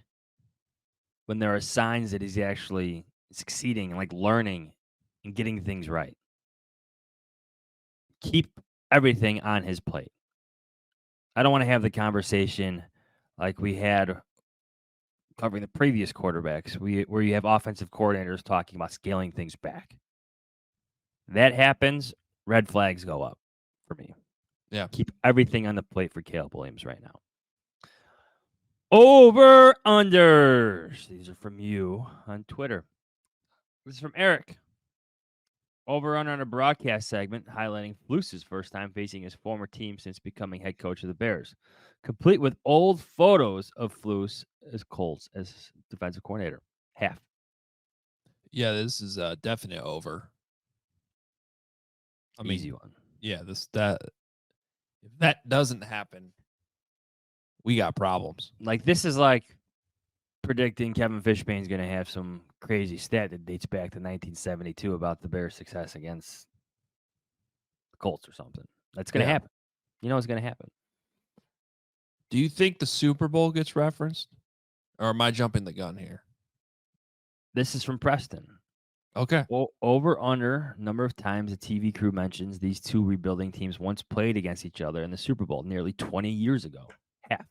when there are signs that he's actually succeeding and learning and getting things right. Keep everything on his plate. I don't want to have the conversation like we had covering the previous quarterbacks, where you have offensive coordinators talking about scaling things back. That happens, red flags go up for me. Yeah. Keep everything on the plate for Caleb Williams right now. Over unders. These are from you on Twitter. This is from Eric. Over under on a broadcast segment highlighting Fluce's first time facing his former team since becoming head coach of the Bears, complete with old photos of Fluce as Colts as defensive coordinator. Half. Yeah, this is a definite over. I mean, easy one. Yeah, if that doesn't happen, we got problems. This is like predicting Kevin Fishbane's going to have some crazy stat that dates back to 1972 about the Bears' success against the Colts or something. That's going to Yeah. happen. You know it's going to happen. Do you think the Super Bowl gets referenced? Or am I jumping the gun here? This is from Preston. Okay. Over under number of times the TV crew mentions these two rebuilding teams once played against each other in the Super Bowl nearly 20 years ago. Half.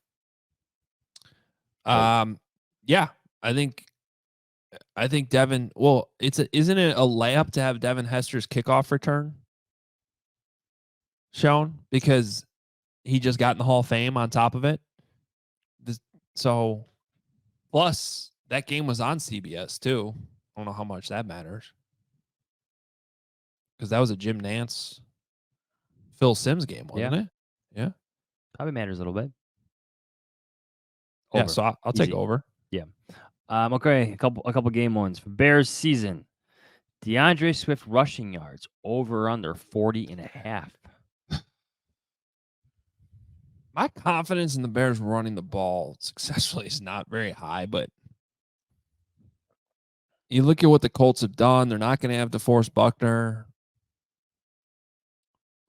Yeah, I think Devin. Well, isn't it a layup to have Devin Hester's kickoff return shown because he just got in the Hall of Fame on top of it. So, plus that game was on CBS too. I don't know how much that matters because that was a Jim Nance, Phil Simms game, wasn't it? Yeah, probably matters a little bit. Over. Yeah, so I'll take over. Yeah. Okay, a couple game ones for Bears season. DeAndre Swift rushing yards over under 40.5. My confidence in the Bears running the ball successfully is not very high, but you look at what the Colts have done. They're not going to have DeForest Buckner.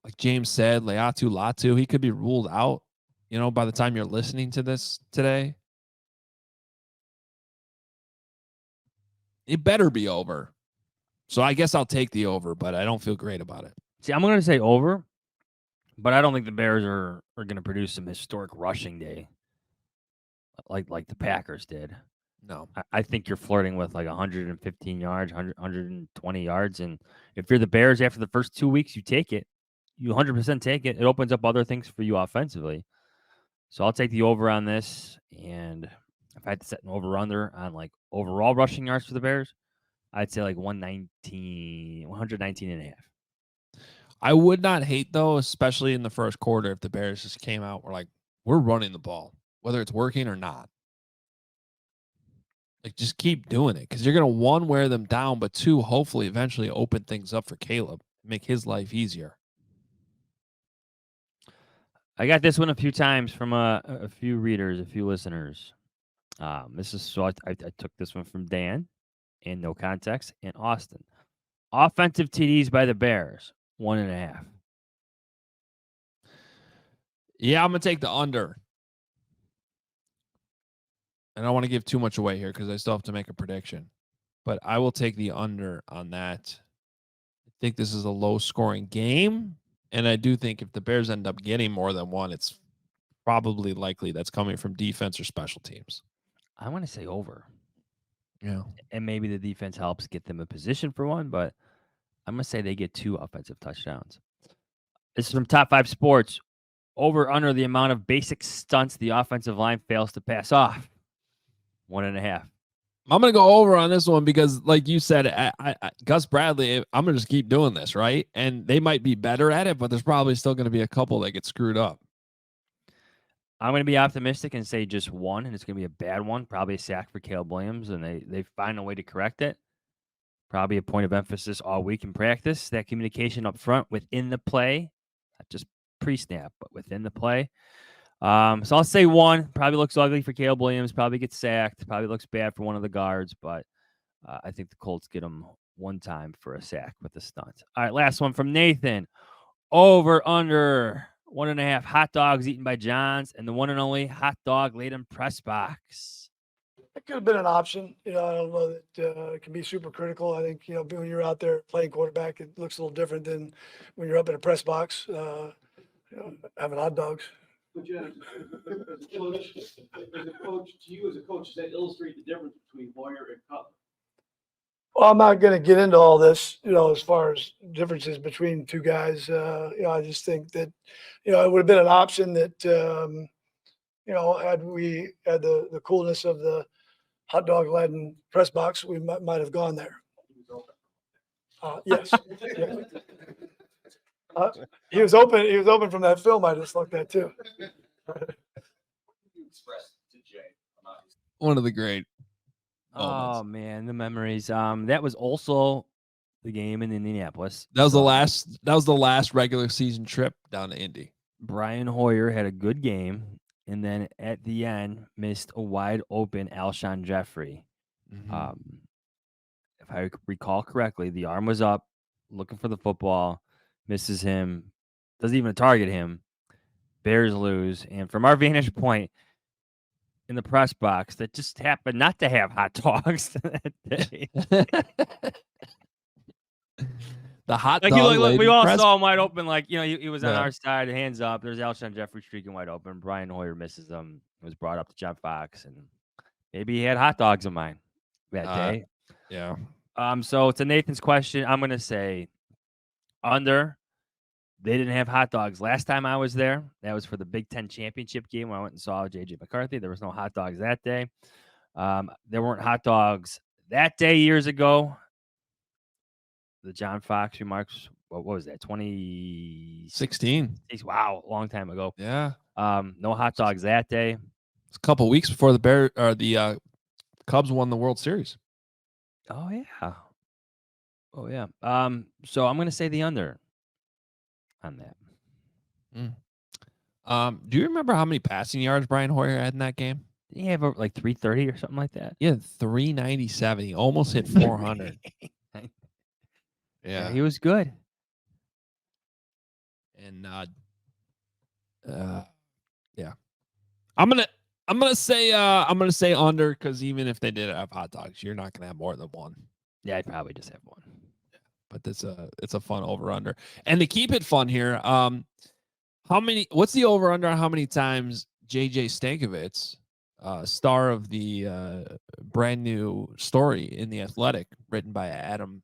Like James said, Leatu Latu, he could be ruled out, by the time you're listening to this today. It better be over. So I guess I'll take the over, but I don't feel great about it. See, I'm going to say over, but I don't think the Bears are going to produce some historic rushing day like the Packers did. No. I think you're flirting with like 115 yards, 120 yards. And if you're the Bears after the first 2 weeks, you take it. You 100% take it. It opens up other things for you offensively. So I'll take the over on this. And if I had to set an over-under on like overall rushing yards for the Bears, I'd say like 119.5. I would not hate, though, especially in the first quarter, if the Bears just came out, we're running the ball, whether it's working or not. Like, just keep doing it because you're going to, one, wear them down, but two, hopefully eventually open things up for Caleb, make his life easier. I got this one a few times from a few readers, a few listeners. This is so I took this one from Dan in No Context in Austin. Offensive TDs by the Bears, 1.5. Yeah, I'm going to take the under. I don't want to give too much away here because I still have to make a prediction. But I will take the under on that. I think this is a low-scoring game. And I do think if the Bears end up getting more than one, it's probably likely that's coming from defense or special teams. I want to say over. Yeah. And maybe the defense helps get them a position for one, but I'm going to say they get 2 offensive touchdowns. This is from Top 5 Sports. Over under the amount of basic stunts the offensive line fails to pass off. 1.5. I'm going to go over on this one because, like you said, Gus Bradley, I'm going to just keep doing this, right? And they might be better at it, but there's probably still going to be a couple that get screwed up. I'm going to be optimistic and say just one, and it's going to be a bad one, probably a sack for Caleb Williams, and they find a way to correct it. Probably a point of emphasis all week in practice, that communication up front within the play, not just pre-snap, but within the play. So I'll say one. Probably looks ugly for Caleb Williams. Probably gets sacked. Probably looks bad for one of the guards. But I think the Colts get him one time for a sack with a stunt. All right, last one from Nathan. Over under 1.5 hot dogs eaten by Jahns and the one and only hot dog laid in press box. It could have been an option. I don't know that it can be super critical. I think, when you're out there playing quarterback, it looks a little different than when you're up in a press box having hot dogs. But yeah, as a coach, to you as a coach, does that illustrate the difference between Boyer and Cutler? Well, I'm not going to get into all this, as far as differences between two guys. I just think that, it would have been an option that, had we had the coolness of the hot dog laden press box, we might have gone there. Yes. He was open. He was open from that film. I just looked at too. One of the great moments. Oh man, the memories. That was also the game in Indianapolis. That was the last regular season trip down to Indy. Brian Hoyer had a good game, and then at the end missed a wide open Alshon Jeffrey. Mm-hmm. if I recall correctly, the arm was up, looking for the football, misses him, doesn't even target him. Bears lose, and from our vantage point in the press box, that just happened not to have hot dogs that day. The hot Like, dog. look, we laden all press- saw him wide open. Like, he was on Yeah. our side, hands up. There's Alshon Jeffrey streaking wide open. Brian Hoyer misses him. It was brought up to John Fox, and maybe he had hot dogs in mind that day. Yeah. So to Nathan's question, I'm gonna say under. They didn't have hot dogs last time I was there. That was for the Big Ten championship game when I went and saw J.J. McCarthy. There was no hot dogs that day. There weren't hot dogs that day years ago. The John Fox remarks, what was that, 2016? 16. Wow, a long time ago. Yeah. No hot dogs that day. It's a couple weeks before the Cubs won the World Series. Oh, yeah. Oh, yeah. So I'm going to say the under on that. Do you remember how many passing yards Brian Hoyer had in that game? Did he have like 330 or something like that? Yeah, 397. He almost hit 400. Yeah, he was good. And yeah. I'm gonna say under, because even if they did have hot dogs, you're not gonna have more than one. Yeah, I'd probably just have one. But it's a fun over under. And to keep it fun here, what's the over under on how many times JJ Stankovitz, star of the brand new story in The Athletic written by Adam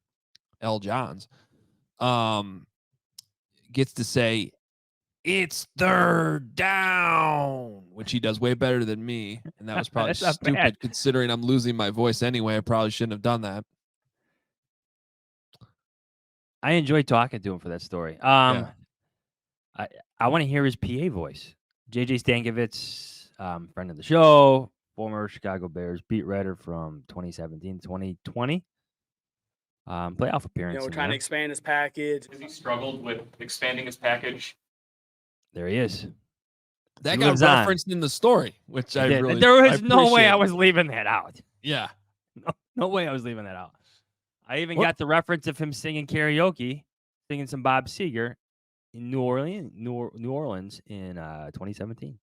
L. Jahns, gets to say it's third down, which he does way better than me, and that was probably That's not stupid bad. considering I'm losing my voice anyway. I probably shouldn't have done that. I enjoyed talking to him for that story. Yeah. I want to hear his PA voice. JJ Stankovitz, friend of the show, former Chicago Bears beat writer from 2017, 2020. Playoff appearance. We're in trying to there. expand his package. Has he struggled with expanding his package? There he is. That He got lives on. referenced in the story, which I Yeah, really there was no way I appreciate. was leaving that out. Yeah. No way I was leaving that out. I even What? got the reference of him singing karaoke, singing some Bob Seger in New Orleans in 2017.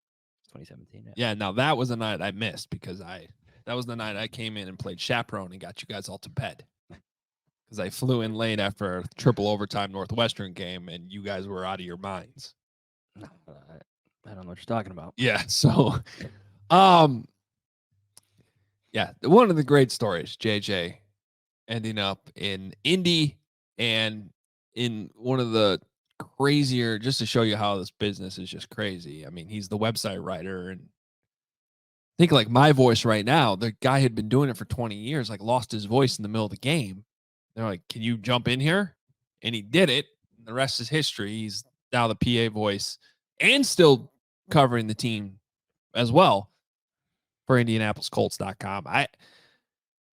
2017. Yeah. Yeah, now that was the night I missed because that was the night I came in and played chaperone and got you guys all to bed. Because I flew in late after a triple overtime Northwestern game and you guys were out of your minds. I don't know what you're talking about. Yeah, so yeah, one of the great stories, JJ ending up in Indy and in one of the crazier, just to show you how this business is just crazy. I mean, he's the website writer, and think like my voice right now, the guy had been doing it for 20 years, like lost his voice in the middle of the game. They're like, can you jump in here? And he did it. The rest is history. He's now the PA voice and still covering the team as well for IndianapolisColts.com.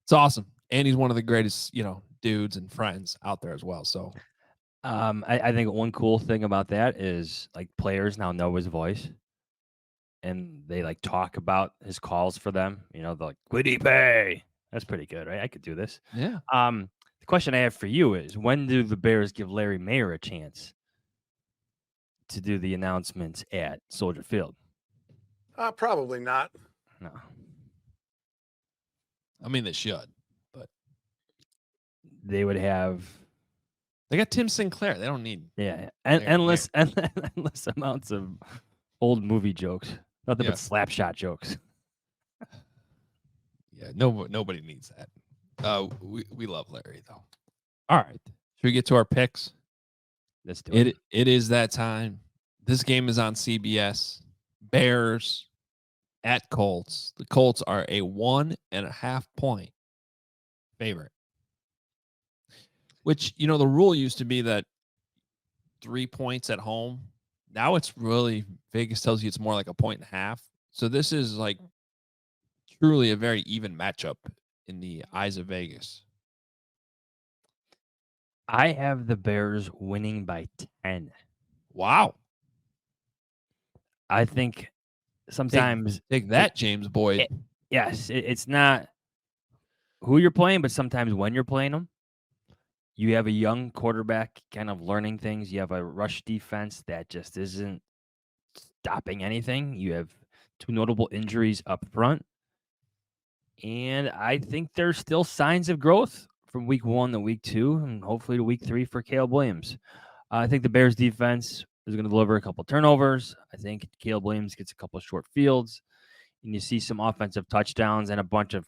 It's awesome. And he's one of the greatest, dudes and friends out there as well. So I think one cool thing about that is like players now know his voice and they like talk about his calls for them. They're like, Quiddy Pay. That's pretty good, right? I could do this. yeah. The question I have for you is, when do the Bears give Larry Mayer a chance to do the announcements at Soldier Field? Probably not. No. I mean, they should, but They would have they got Tim Sinclair. They don't need. endless amounts of old movie jokes. Nothing Yeah. but slapshot jokes. Yeah, nobody needs that. We love Larry though. All right, should we get to our picks? Let's do it. It is that time. This game is on CBS. Bears at Colts. The Colts are a 1.5 point favorite. Which, the rule used to be that 3 points at home. Now it's really, Vegas tells you it's more like 1.5. So this is like truly a very even matchup in the eyes of Vegas. I have the Bears winning by 10. Wow. I think sometimes Take that, James Boyd. yes, it's not who you're playing, but sometimes when you're playing them. You have a young quarterback kind of learning things. You have a rush defense that just isn't stopping anything. You have 2 notable injuries up front. And I think there's still signs of growth from week 1 to week 2 and hopefully to week 3 for Caleb Williams. I think the Bears defense is going to deliver a couple turnovers. I think Caleb Williams gets a couple short fields. And you see some offensive touchdowns and a bunch of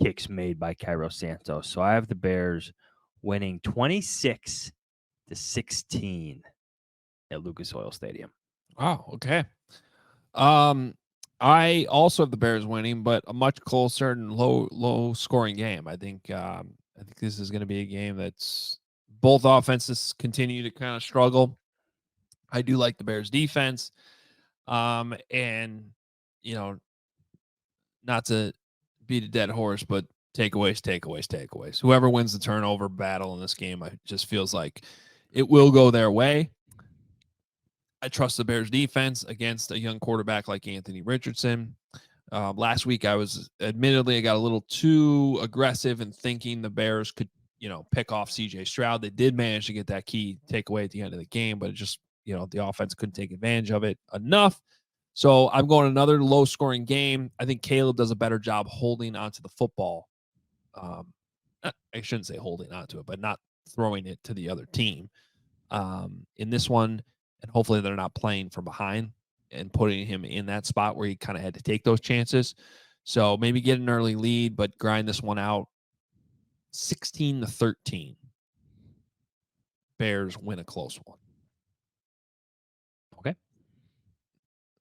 kicks made by Cairo Santos. So I have the Bears winning 26-16 at Lucas Oil Stadium. Wow. Okay. I also have the Bears winning, but a much closer and low scoring game. I think this is going to be a game that's both offenses continue to kind of struggle. I do like the Bears defense. And not to beat a dead horse, but takeaways. Whoever wins the turnover battle in this game, it just feels like it will go their way. I trust the Bears defense against a young quarterback like Anthony Richardson. Last week, I got a little too aggressive in thinking the Bears could, pick off CJ Stroud. They did manage to get that key takeaway at the end of the game, but it just, the offense couldn't take advantage of it enough. So I'm going another low scoring game. I think Caleb does a better job holding onto the football. I shouldn't say holding onto it, but not throwing it to the other team. In this one, and hopefully they're not playing from behind and putting him in that spot where he kind of had to take those chances. So maybe get an early lead, but grind this one out. 16-13. Bears win a close one. Okay.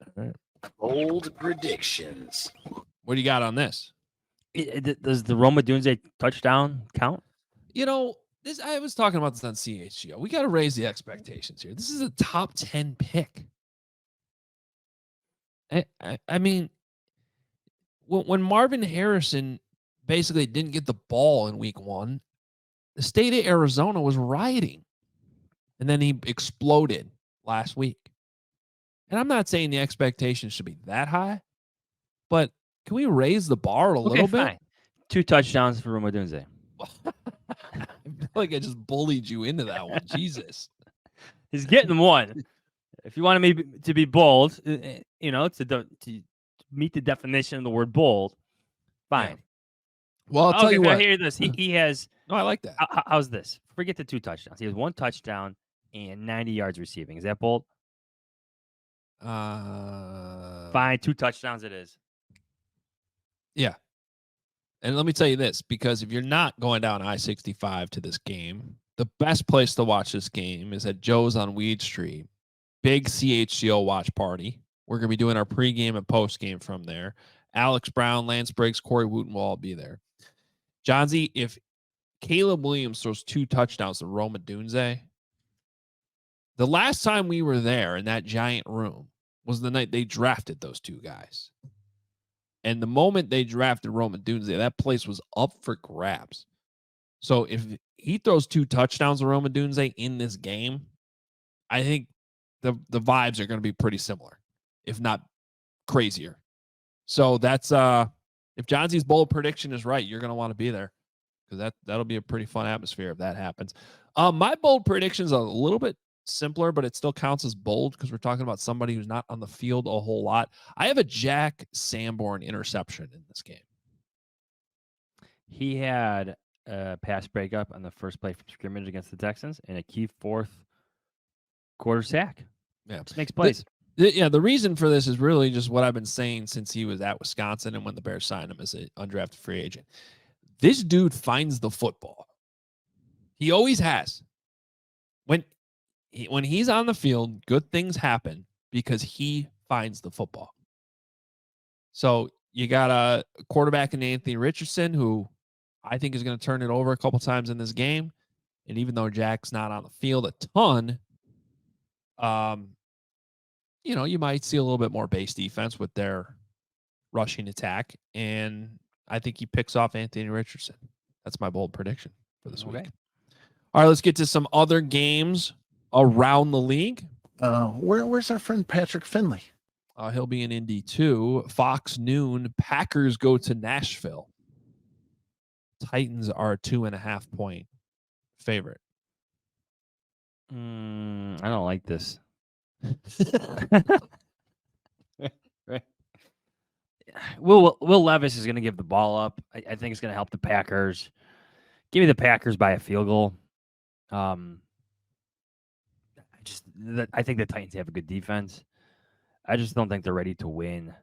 All right. Bold predictions. What do you got on this? Does the Roma Dunze touchdown count? I was talking about this on CHGO. We got to raise the expectations here. This is a top 10 pick. I mean, when Marvin Harrison basically didn't get the ball in week 1, the state of Arizona was rioting. And then he exploded last week. And I'm not saying the expectations should be that high, but can we raise the bar a little bit? Fine. 2 touchdowns for Roma Dunze. I feel like I just bullied you into that one. Jesus. He's getting 1. If you wanted me to be bold, to meet the definition of the word bold, fine. Yeah. Well, I'll tell you what. Hear this. He has. No, I like that. How's this? Forget the 2 touchdowns. He has 1 touchdown and 90 yards receiving. Is that bold? Fine. 2 touchdowns it is. Yeah. And let me tell you this, because if you're not going down I-65 to this game, the best place to watch this game is at Joe's on Weed Street. Big CHGO watch party. We're going to be doing our pregame and postgame from there. Alex Brown, Lance Briggs, Corey Wooten will all be there. Johnsy, if Caleb Williams throws 2 touchdowns to Roma Dunze, the last time we were there in that giant room was the night they drafted those 2 guys. And the moment they drafted Roma Dunze, that place was up for grabs. So if he throws 2 touchdowns to Roma Dunze in this game, I think the vibes are going to be pretty similar, if not crazier. So that's if Johnsy's bold prediction is right, you're going to want to be there, because that'll be a pretty fun atmosphere if that happens. My bold prediction is a little bit simpler, but it still counts as bold because we're talking about somebody who's not on the field a whole lot. I have a Jack Sanborn interception in this game. He had a pass breakup on the first play from scrimmage against the Texans and a key 4th quarter sack. Yeah, just makes plays. The reason for this is really just what I've been saying since he was at Wisconsin and when the Bears signed him as an undrafted free agent. This dude finds the football. He always has. When he's on the field, good things happen because he finds the football. So you got a quarterback in Anthony Richardson who I think is going to turn it over a couple times in this game. And even though Jack's not on the field a ton, you might see a little bit more base defense with their rushing attack. And I think he picks off Anthony Richardson. That's my bold prediction for this week. All right, let's get to some other games around the league. Where's our friend Patrick Finley? He'll be in Indy too. Fox noon. Packers go to Nashville. Titans are a 2.5 point favorite. I don't like this. Right. Will Levis is going to give the ball up. I think it's going to help the Packers. Give me the Packers by a field goal. I think the Titans have a good defense. I just don't think they're ready to win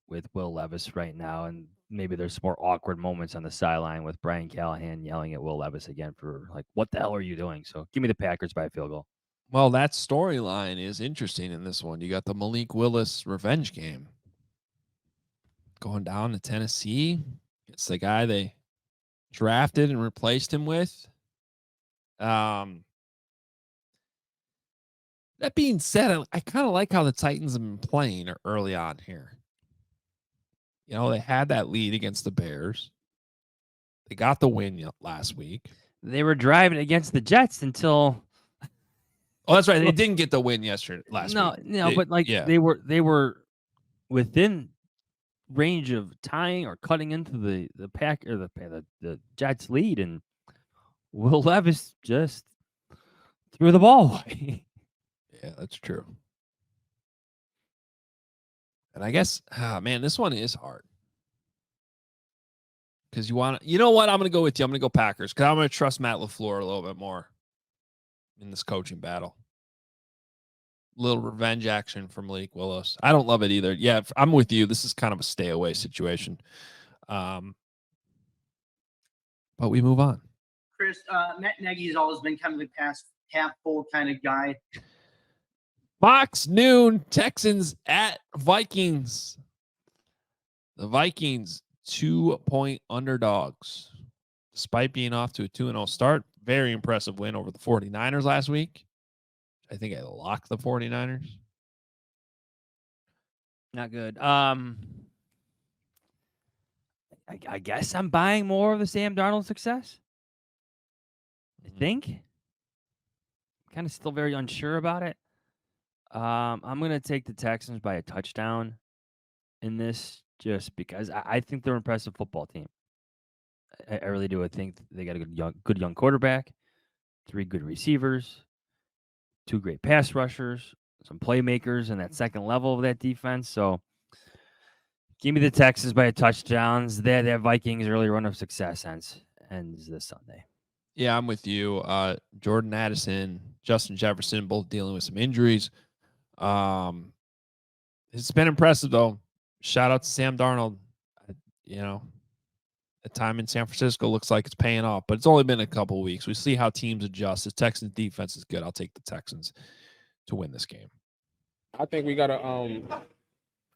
with Will Levis right now. And maybe there's more awkward moments on the sideline with Brian Callahan yelling at Will Levis again for like, what the hell are you doing? So give me the Packers by a field goal. Well, that storyline is interesting in this one. You got the Malik Willis revenge game going down to Tennessee. It's the guy they drafted and replaced him with. That being said, I kind of like how the Titans have been playing early on here. You know, they had that lead against the Bears. They got the win last week. They were driving against the Jets until. Oh, that's right. They didn't get the win last week. No, but like they were within range of tying or cutting into the pack or the Jets lead, and Will Levis just threw the ball away. Yeah, that's true. And I guess, man, this one is hard. Because you know what? I'm going to go with you. I'm going to go Packers because I'm going to trust Matt LaFleur a little bit more in this coaching battle. Little revenge action from Malik Willis. I don't love it either. Yeah, I'm with you. This is kind of a stay away situation. But we move on. Chris, Matt Nagy's always been kind of the past half full kind of guy. Fox noon, Texans at Vikings. The Vikings 2-point underdogs. Despite being off to a 2-0 start, very impressive win over the 49ers last week. I think I locked the 49ers. Not good. I guess I'm buying more of the Sam Darnold success. I think. Kind of still very unsure about it. I'm going to take the Texans by a touchdown in this just because I think they're an impressive football team. I really do. I think they got a good young quarterback, 3 good receivers, 2 great pass rushers, some playmakers in that second level of that defense. So give me the Texans by a touchdowns. Their Vikings early run of success ends this Sunday. Yeah, I'm with you. Jordan Addison, Justin Jefferson, both dealing with some injuries. It's been impressive, though. Shout out to Sam Darnold. The time in San Francisco looks like it's paying off, but it's only been a couple of weeks. We see how teams adjust. The Texans defense is good. I'll take the Texans to win this game. I think we got to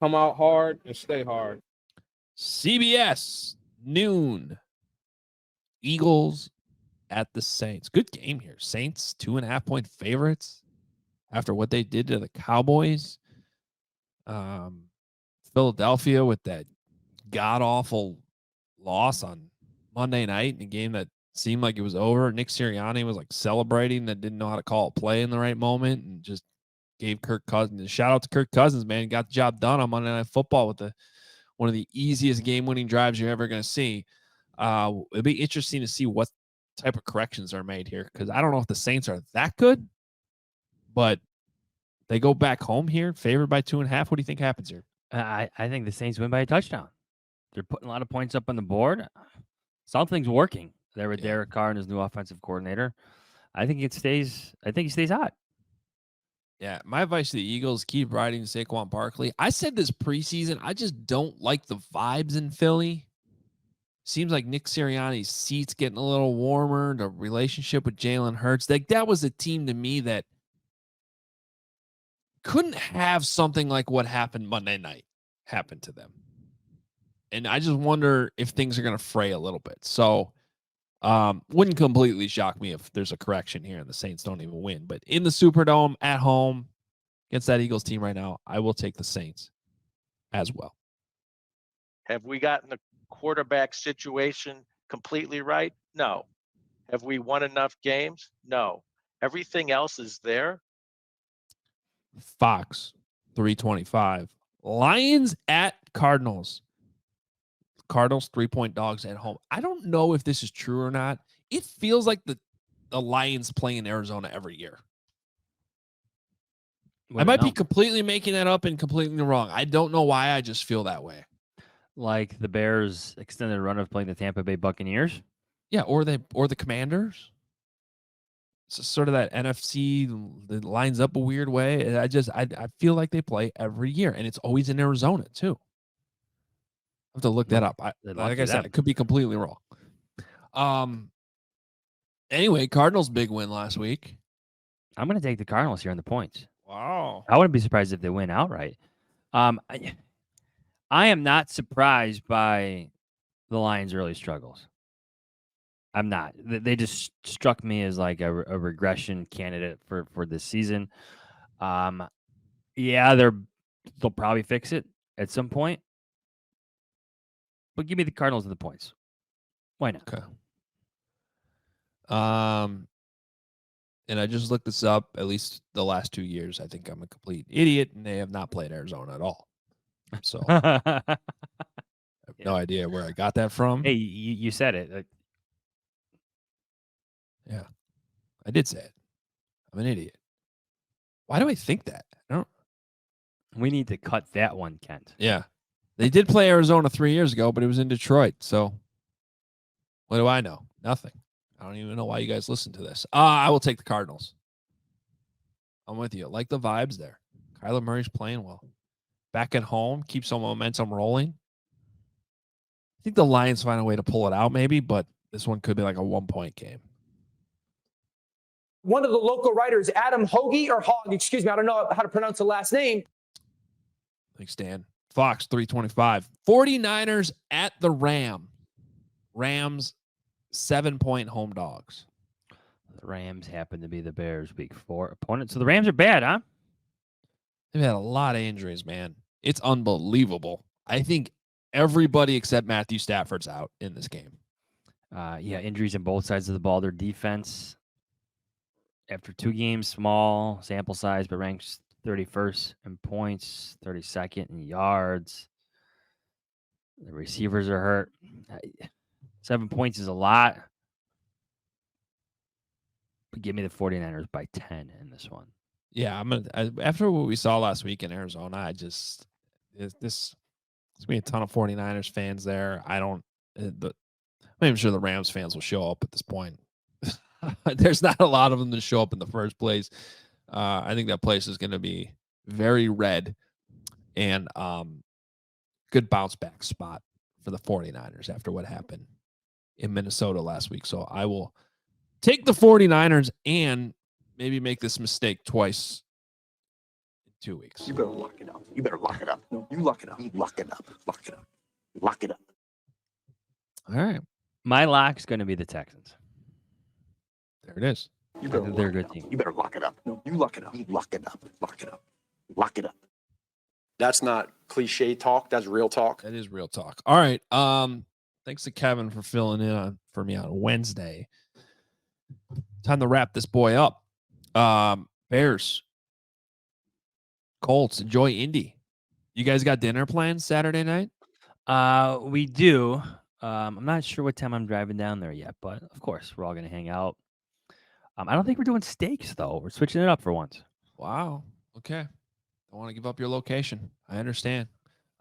come out hard and stay hard. CBS, noon. Eagles at the Saints. Good game here. Saints, 2.5-point favorites after what they did to the Cowboys. Philadelphia with that god-awful loss on Monday night in a game that seemed like it was over. Nick Sirianni was like celebrating that didn't know how to call a play in the right moment and just gave Kirk Cousins. Shout out to Kirk Cousins, man. He got the job done on Monday Night Football with one of the easiest game-winning drives you're ever going to see. It'll be interesting to see what type of corrections are made here because I don't know if the Saints are that good, but they go back home here, favored by 2.5. What do you think happens here? I think the Saints win by a touchdown. They're putting a lot of points up on the board. Something's working there with Derek Carr and his new offensive coordinator. I think he stays hot. Yeah, my advice to the Eagles, keep riding Saquon Barkley. I said this preseason, I just don't like the vibes in Philly. Seems like Nick Sirianni's seat's getting a little warmer. The relationship with Jalen Hurts. That was a team to me that couldn't have something like what happened Monday night happen to them. And I just wonder if things are going to fray a little bit. So wouldn't completely shock me if there's a correction here and the Saints don't even win. But in the Superdome at home against that Eagles team right now, I will take the Saints as well. Have we gotten the quarterback situation completely right? No. Have we won enough games? No. Everything else is there. Fox 325. Lions at Cardinals. Cardinals 3-point dogs at home. I don't know if this is true or not. It feels like the Lions play in Arizona every year. I might be completely making that up and completely wrong. I don't know why. I just feel that way. Like the Bears' extended run of playing the Tampa Bay Buccaneers. Yeah, or the Commanders. It's sort of that NFC that lines up a weird way. I feel like they play every year, and it's always in Arizona too. I have to look that up. Like I said, I could be completely wrong. Anyway, Cardinals big win last week. I'm going to take the Cardinals here on the points. Wow. I wouldn't be surprised if they win outright. I am not surprised by the Lions' early struggles. I'm not. They just struck me as like a regression candidate for this season. Yeah, they'll probably fix it at some point. But give me the Cardinals and the points. Why not? Okay. And I just looked this up. At least the last 2 years, I think I'm a complete idiot, and they have not played Arizona at all. So I have no idea where I got that from. Hey, you said it. Yeah, I did say it. I'm an idiot. Why do I think that? I don't. We need to cut that one, Kent. Yeah, they did play Arizona 3 years ago, but it was in Detroit. So what do I know? Nothing. I don't even know why you guys listen to this. I will take the Cardinals. I'm with you. I like the vibes there. Kyler Murray's playing well. Back at home, keep some momentum rolling. I think the Lions find a way to pull it out maybe, but this one could be like a 1-point game. One of the local writers, Adam Hoge or Hogg, excuse me, I don't know how to pronounce the last name. Thanks, Dan. Fox 325. 49ers at the Rams 7-point home dogs. The Rams happen to be the Bears' week 4 opponent. So the Rams are bad, huh? They've had a lot of injuries, man. It's unbelievable. I think everybody except Matthew Stafford's out in this game. Yeah, injuries on both sides of the ball. Their defense, after 2 games, small sample size, but ranks 31st in points, 32nd in yards. The receivers are hurt. 7 points is a lot. But give me the 49ers by 10 in this one. Yeah, after what we saw last week in Arizona, there's gonna be a ton of 49ers fans there. I'm not even sure the Rams fans will show up at this point. There's not a lot of them to show up in the first place. I think that place is going to be very red, and good bounce back spot for the 49ers after what happened in Minnesota last week. So I will take the 49ers and maybe make this mistake twice in 2 weeks. You better lock it up. You better lock it up. No, you lock it up. You lock it up. Lock it up. Lock it up. All right. My lock's going to be the Texans. There it is. You better They're a lock good it up. team. You better lock it up. No, you lock it up. You lock it up. Lock it up. Lock it up. That's not cliche talk. That's real talk. That is real talk. All right. Thanks to Kevin for filling in for me on Wednesday. Time to wrap this boy up. Bears, Colts, enjoy Indy. You guys got dinner plans Saturday night? We do. I'm not sure what time I'm driving down there yet, but of course we're all going to hang out. I don't think we're doing steaks though. We're switching it up for once. Wow. Okay. Don't want to give up your location. I understand.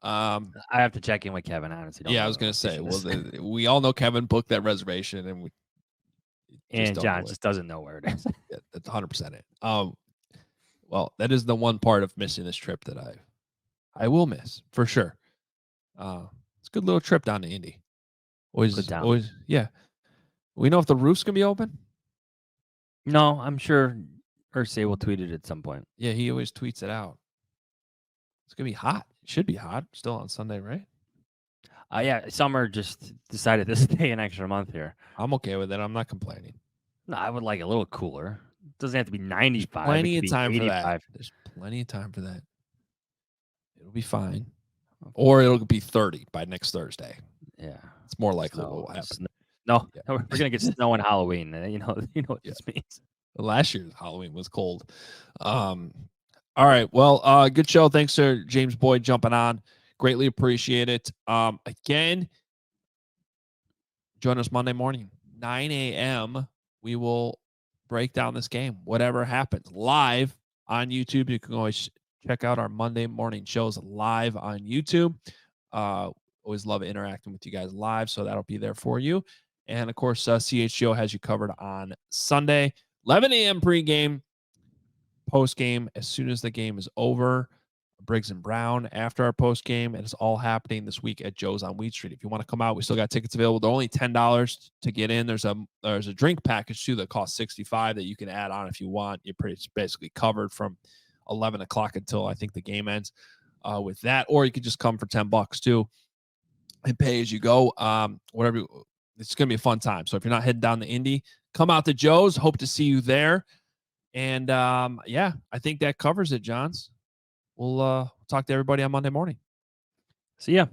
I have to check in with Kevin. Honestly, yeah, I was going to say. Well, we all know Kevin booked that reservation, and John just doesn't know where it is. Yeah, that's 100% it. Well, that is the one part of missing this trip that I will miss for sure. It's a good little trip down to Indy. Always, yeah. We know if the roof's gonna be open. No, I'm sure Ursay will tweet it at some point. Yeah, he always tweets it out. It's gonna be hot. It should be hot still on Sunday, right? Yeah, summer just decided to stay an extra month here. I'm okay with it. I'm not complaining. No, I would like a little cooler. It doesn't have to be 95. Plenty of time for 85. that. There's plenty of time for that. It'll be fine. Or it'll be 30 by next Thursday. Yeah. It's more likely what will happen. No, Yeah. we're going to get snow on Halloween. You know what this means. Last year's Halloween was cold. All right. Well, good show. Thanks to James Boyd jumping on. Greatly appreciate it. Again, join us Monday morning, 9 a.m. We will break down this game, whatever happens, live on YouTube. You can always check out our Monday morning shows live on YouTube. Always love interacting with you guys live, so that'll be there for you. And of course, CHGO has you covered on Sunday, 11 a.m. pregame, postgame as soon as the game is over. Briggs and Brown after our postgame. It's all happening this week at Joe's on Wheat Street. If you want to come out, we still got tickets available. They're only $10 to get in. There's a drink package too that costs $65 that you can add on if you want. You're basically covered from 11 o'clock until I think the game ends with that. Or you could just come for $10 too and pay as you go. Whatever. It's going to be a fun time. So if you're not heading down to Indy, come out to Joe's. Hope to see you there. And yeah, I think that covers it, Jahns. We'll talk to everybody on Monday morning. See ya.